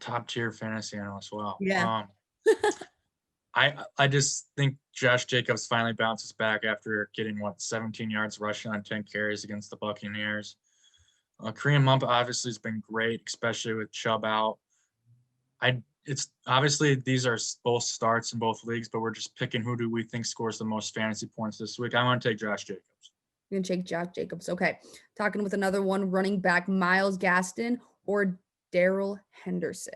Top tier fantasy analyst. Wow. Yeah. I just think Josh Jacobs finally bounces back after getting 17 yards rushing on 10 carries against the Buccaneers. Kareem Hunt obviously has been great, especially with Chubb out. It's obviously these are both starts in both leagues, but we're just picking who do we think scores the most fantasy points this week. I want to take Josh Jacobs. You're gonna take Josh Jacobs. Okay. Talking with another one, running back Miles Gaston or Daryl Henderson.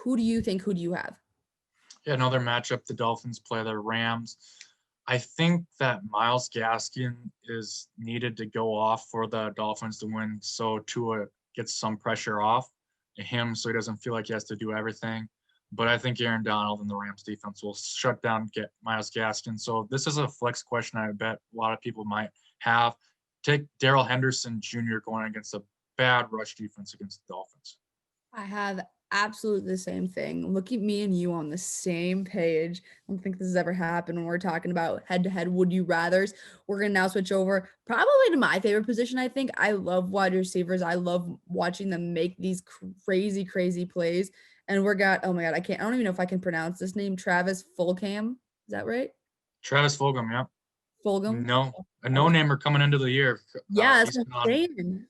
Who do you think? Who do you have? Yeah, another matchup. The Dolphins play the Rams. I think that Miles Gaskin is needed to go off for the Dolphins to win, so Tua gets some pressure off him, so he doesn't feel like he has to do everything. But I think Aaron Donald and the Rams defense will shut down get Miles Gaskin. So this is a flex question I bet a lot of people might have. Take Daryl Henderson Jr. going against a bad rush defense against the Dolphins. I have absolutely the same thing. Look at me and you on the same page. I don't think this has ever happened when we're talking about head-to-head would you rathers. We're going to now switch over probably to my favorite position, I think. I love wide receivers. I love watching them make these crazy, crazy plays. And oh my God, I don't even know if I can pronounce this name. Travis Fulgham. Is that right? Travis Fulgham, yeah. Fulgham? No, a no-namer coming into the year. Yeah, He's that's been what I'm on saying.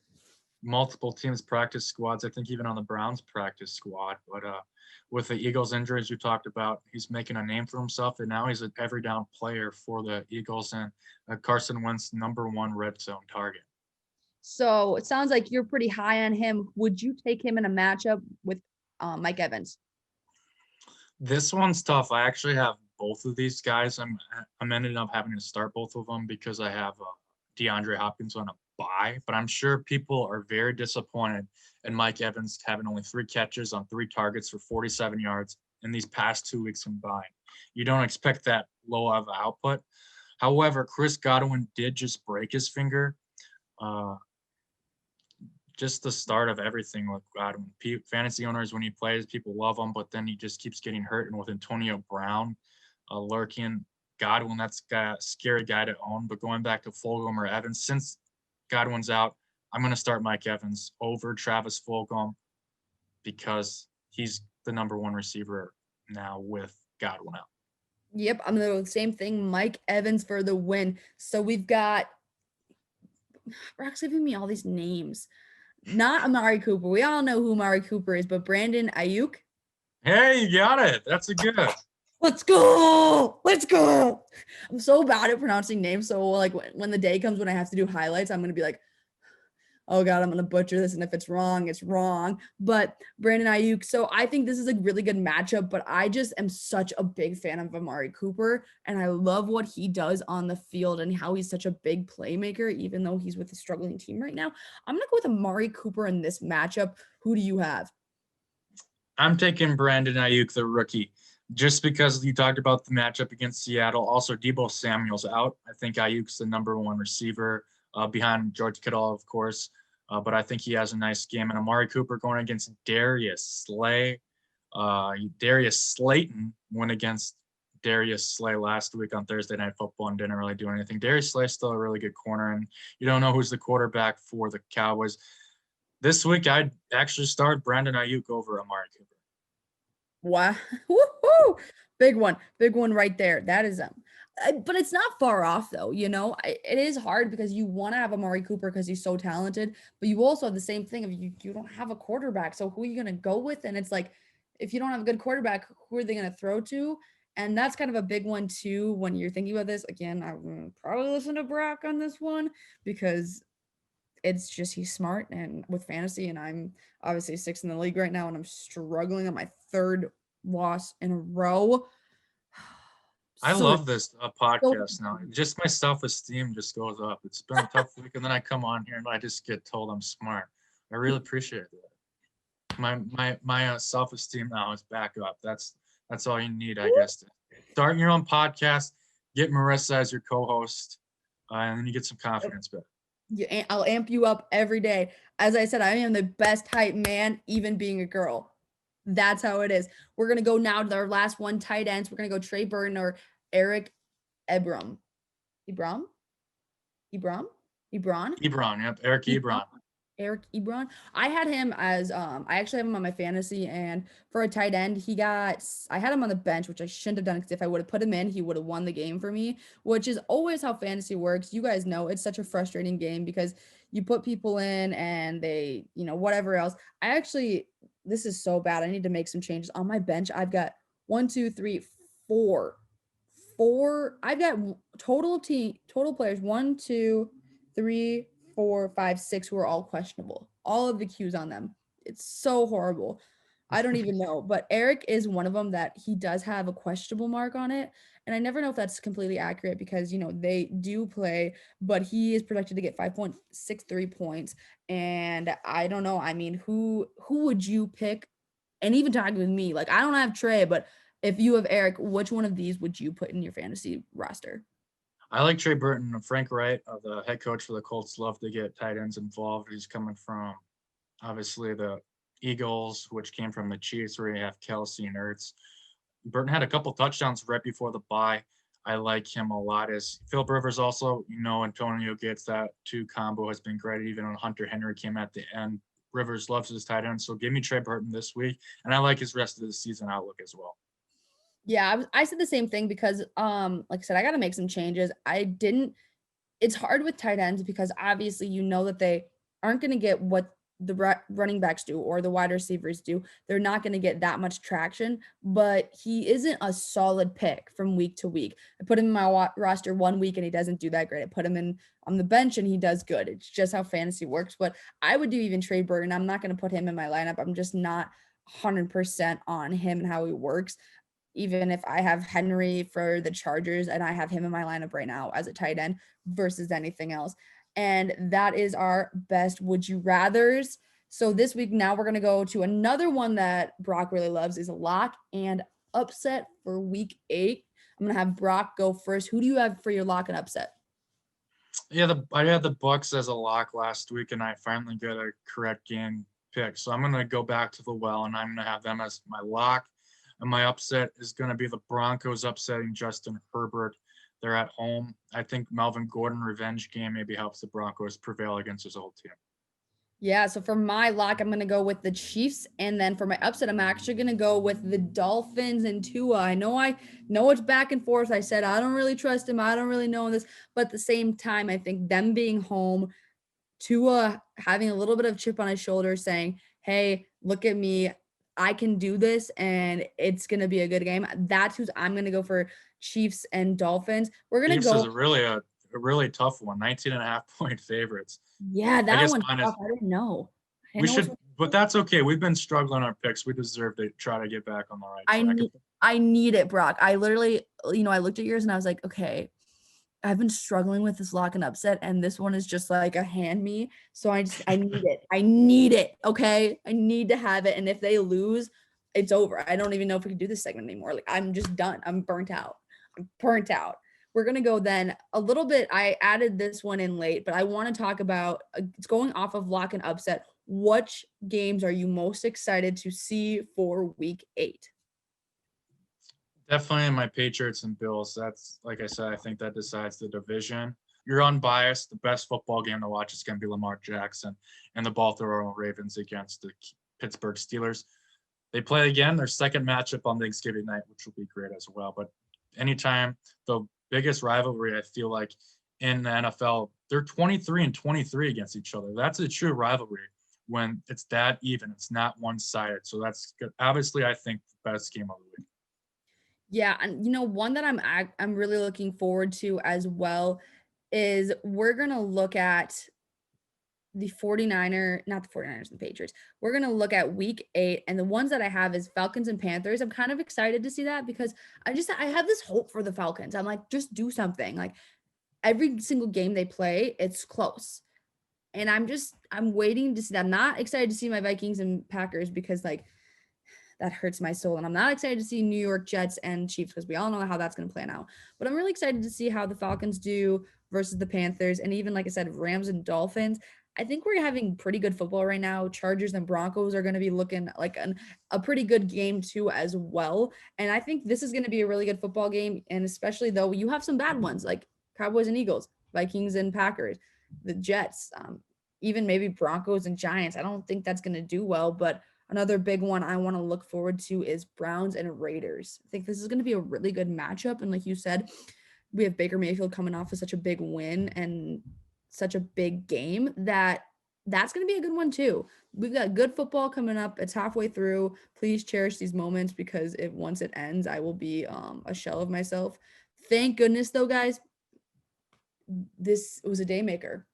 multiple teams' practice squads. I think even on the Browns practice squad. But with the Eagles injuries you talked about, he's making a name for himself, and now he's an every down player for the Eagles and Carson Wentz #1 red zone target. So it sounds like you're pretty high on him. Would you take him in a matchup with Mike Evans? This one's tough. I actually have both of these guys. I'm ended up having to start both of them because I have DeAndre Hopkins on a bye, but I'm sure people are very disappointed in Mike Evans having only 3 catches on 3 targets for 47 yards in these past 2 weeks combined. You don't expect that low of output. However, Chris Godwin did just break his finger. Just the start of everything with Godwin. Fantasy owners, when he plays, people love him, but then he just keeps getting hurt. And with Antonio Brown lurking, Godwin, that's a scary guy to own. But going back to Fulgham or Evans, since Godwin's out, I'm going to start Mike Evans over Travis Fulgham because he's the #1 receiver now with Godwin out. Yep, I'm going to do the same thing. Mike Evans for the win. So we've got Brock's giving me all these names. Not Amari Cooper. We all know who Amari Cooper is, but Brandon Ayuk. Hey, you got it. That's a good. Let's go. Let's go. I'm so bad at pronouncing names. So like when the day comes when I have to do highlights, I'm going to be like, oh God, I'm going to butcher this. And if it's wrong, it's wrong. But Brandon Ayuk. So I think this is a really good matchup, but I just am such a big fan of Amari Cooper. And I love what he does on the field and how he's such a big playmaker, even though he's with a struggling team right now. I'm going to go with Amari Cooper in this matchup. Who do you have? I'm taking Brandon Ayuk, the rookie, just because you talked about the matchup against Seattle. Also, Deebo Samuel's out. I think Ayuk's the #1 receiver behind George Kittle, of course. But I think he has a nice game. And Amari Cooper going against Darius Slay. Darius Slayton went against Darius Slay last week on Thursday Night Football and didn't really do anything. Darius Slay's still a really good corner, and you don't know who's the quarterback for the Cowboys. This week, I'd actually start Brandon Ayuk over Amari Cooper. Wow. Woo-hoo! Big one right there. That is but it's not far off though. It is hard because you want to have Amari Cooper because he's so talented, but you also have the same thing of you don't have a quarterback. So who are you going to go with? And it's like, if you don't have a good quarterback, who are they going to throw to? And that's kind of a big one too. When you're thinking about this, again, I will probably listen to Brock on this one because it's just, he's smart and with fantasy, and I'm obviously 6th in the league right now and I'm struggling on my 3rd loss in a row. I love this podcast now. Just my self-esteem just goes up. It's been a tough week, and then I come on here and I just get told I'm smart. I really appreciate that. My self-esteem now is back up. That's all you need, I guess. Start your own podcast. Get Marissa as your co-host, and then you get some confidence back. I'll amp you up every day. As I said, I am the best hype man, even being a girl. That's how it is. We're going to go now to our last one, tight ends. We're going to go Trey Burton or Eric Ebron. Ebron? Yep. Eric Ebron. Eric Ebron. I had him as I actually have him on my fantasy, and for a tight end, I had him on the bench, which I shouldn't have done because if I would have put him in, he would have won the game for me, which is always how fantasy works. You guys know it's such a frustrating game because you put people in and they, whatever else. This is so bad. I need to make some changes on my bench. I've got 1, 2, 3, 4 total players 1, 2, 3, 4, 5, 6 who are all questionable. All of the Qs on them. It's so horrible. I don't even know, but Eric is one of them that he does have a questionable mark on it. And I never know if that's completely accurate because, they do play, but he is projected to get 5.63 points. And I don't know. I mean, who would you pick? And even talking with me, like I don't have Trey, but if you have Eric, which one of these would you put in your fantasy roster? I like Trey Burton. Frank Wright, the head coach for the Colts, love to get tight ends involved. He's coming from obviously the Eagles, which came from the Chiefs, where you have Kelsey and Ertz. Burton had a couple touchdowns right before the bye. I like him a lot. As Philip Rivers also, Antonio gets that 2 combo has been great. Even when Hunter Henry came at the end, Rivers loves his tight end. So give me Trey Burton this week, and I like his rest of the season outlook as well. Yeah, I said the same thing because, like I said, I got to make some changes. It's hard with tight ends because obviously that they aren't going to get what the running backs do or the wide receivers do. They're not going to get that much traction, but he isn't a solid pick from week to week. I put him in my roster 1 week and he doesn't do that great. I put him in on the bench and he does good. It's just how fantasy works. But I would do even Trey Burton. I'm not going to put him in my lineup. I'm just not 100% on him and how he works. Even if I have Henry for the Chargers and I have him in my lineup right now as a tight end versus anything else. And that is our best would you rathers. So this week now we're going to go to another one that Brock really loves is lock and upset for week 8. I'm going to have Brock go first. Who do you have for your lock and upset? Yeah, I had the Bucks as a lock last week, and I finally got a correct game pick. So I'm going to go back to the well, and I'm going to have them as my lock. And my upset is going to be the Broncos upsetting Justin Herbert. They're at home. I think Melvin Gordon revenge game maybe helps the Broncos prevail against his old team. Yeah, so for my lock, I'm going to go with the Chiefs. And then for my upset, I'm actually going to go with the Dolphins and Tua. I know it's back and forth. I said I don't really trust him. I don't really know this. But at the same time, I think them being home, Tua having a little bit of chip on his shoulder saying, hey, look at me. I can do this and it's going to be a good game. That's who's I'm going to go for Chiefs and Dolphins. We're going to go. Chiefs is a really tough one, 19.5-point favorites. Yeah, that one's tough. I didn't know. But that's okay. We've been struggling our picks. We deserve to try to get back on the right track. I need it, Brock. I literally, I looked at yours and I was like, okay, I've been struggling with this lock and upset, and this one is just like a hand me. So I need it. I need it. Okay. I need to have it. And if they lose, it's over. I don't even know if we can do this segment anymore. Like I'm just done. I'm burnt out. We're going to go then a little bit. I added this one in late, but I want to talk about it's going off of lock and upset. Which games are you most excited to see for week 8? Definitely my Patriots and Bills. That's, like I said, I think that decides the division. You're unbiased. The best football game to watch is going to be Lamar Jackson and the Baltimore Ravens against the Pittsburgh Steelers. They play again their second matchup on Thanksgiving night, which will be great as well. But anytime, the biggest rivalry, I feel like, in the NFL, they're 23-23 against each other. That's a true rivalry when it's that even. It's not one-sided. So that's good. Obviously, I think the best game of the week. Yeah, and one that I'm really looking forward to as well is we're going to look at not the 49ers and the Patriots. We're going to look at week 8, and the ones that I have is Falcons and Panthers. I'm kind of excited to see that because I have this hope for the Falcons. I'm like, just do something. Like every single game they play, it's close. And I'm waiting to see that. I'm not excited to see my Vikings and Packers because that hurts my soul. And I'm not excited to see New York Jets and Chiefs because we all know how that's going to plan out. But I'm really excited to see how the Falcons do versus the Panthers. And even, like I said, Rams and Dolphins. I think we're having pretty good football right now. Chargers and Broncos are going to be looking like a pretty good game too as well. And I think this is going to be a really good football game. And especially though you have some bad ones like Cowboys and Eagles, Vikings and Packers, the Jets, even maybe Broncos and Giants. I don't think that's going to do well, but another big one I want to look forward to is Browns and Raiders. I think this is going to be a really good matchup. And like you said, we have Baker Mayfield coming off of such a big win and such a big game that's going to be a good one too. We've got good football coming up. It's halfway through. Please cherish these moments because once it ends, I will be a shell of myself. Thank goodness though, guys, this was a day maker.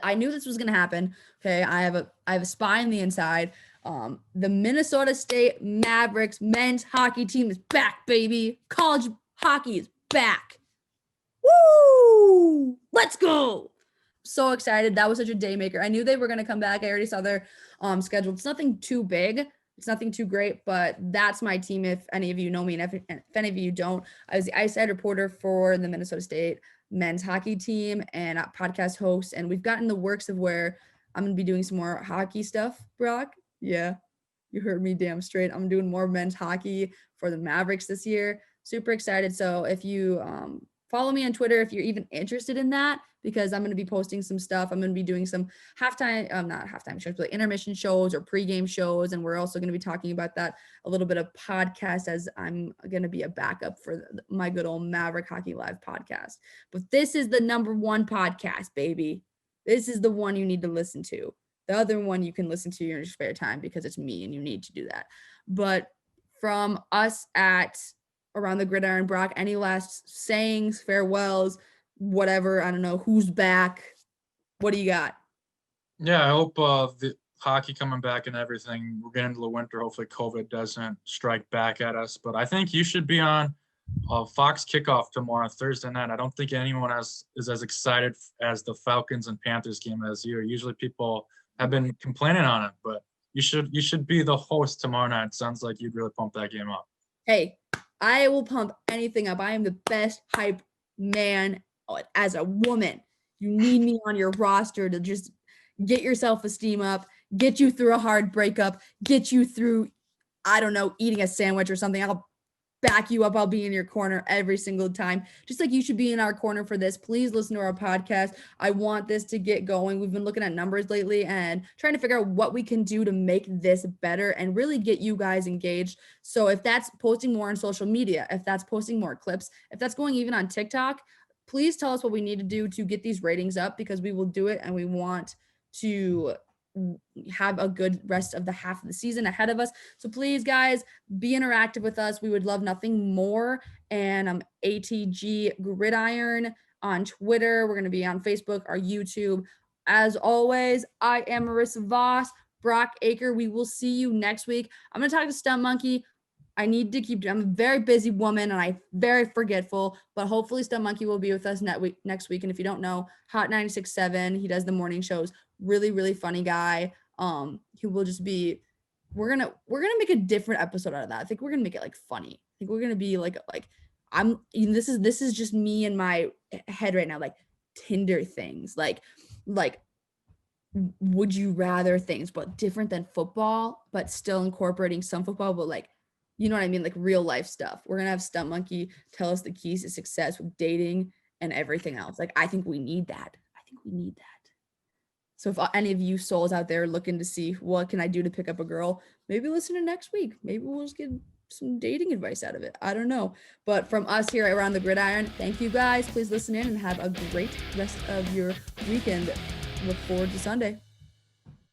I knew this was gonna happen. Okay. I have a spy on the inside. The Minnesota State Mavericks men's hockey team is back, baby. College hockey is back. Woo! Let's go. So excited. That was such a day maker. I knew they were gonna come back. I already saw their schedule. It's nothing too big. It's nothing too great, but that's my team. If any of you know me, and if any of you don't, I was the ice side reporter for the Minnesota State men's hockey team and a podcast host. And we've gotten the works of where I'm going to be doing some more hockey stuff, Brock. Yeah, you heard me damn straight. I'm doing more men's hockey for the Mavericks this year. Super excited. So if you follow me on Twitter, if you're even interested in that, because I'm going to be posting some stuff. I'm going to be doing some not halftime shows, but like intermission shows or pregame shows. And we're also going to be talking about that, a little bit of podcast, as I'm going to be a backup for my good old Maverick Hockey Live podcast. But this is the #1 podcast, baby. This is the one you need to listen to. The other one you can listen to in your spare time because it's me and you need to do that. But from us at Around the Gridiron, Brock, any last sayings, farewells, whatever? I don't know who's back. What do you got? Yeah, I hope the hockey coming back and everything. We're getting into the winter. Hopefully COVID doesn't strike back at us. But I think you should be on Fox Kickoff tomorrow, Thursday night. I don't think anyone is as excited as the Falcons and Panthers game as you. Usually people have been complaining on it, but you should be the host tomorrow night. Sounds like you'd really pump that game up. Hey, I will pump anything up. I am the best hype man as a woman. You need me on your roster to just get your self-esteem up, get you through a hard breakup, get you through, I don't know, eating a sandwich or something. I'll back you up. I'll be in your corner every single time. Just like you should be in our corner for this. Please listen to our podcast. I want this to get going. We've been looking at numbers lately and trying to figure out what we can do to make this better and really get you guys engaged. So if that's posting more on social media, if that's posting more clips, if that's going even on TikTok, please tell us what we need to do to get these ratings up, because we will do it and we want to have a good rest of the half of the season ahead of us. So please, guys, be interactive with us. We would love nothing more. And I'm ATG Gridiron on Twitter. We're going to be on Facebook, our YouTube. As always, I am Marissa Voss, Brock Aker. We will see you next week. I'm going to talk to Stump Monkey. I'm a very busy woman and I'm very forgetful, but hopefully Stump Monkey will be with us next week. And if you don't know, Hot 96.7, he does the morning shows. Really, really funny guy. He will just be, we're gonna make a different episode out of that. I think we're gonna make it like funny. I think we're gonna be like this is just me in my head right now, like Tinder things, like would you rather things, but different than football, but still incorporating some football, but like, you know what I mean? Like real life stuff. We're going to have Stump Monkey tell us the keys to success with dating and everything else. Like, I think we need that. So if any of you souls out there looking to see what can I do to pick up a girl, maybe listen to next week. Maybe we'll just get some dating advice out of it. I don't know. But from us here at Around the Gridiron, thank you guys. Please listen in and have a great rest of your weekend. Look forward to Sunday.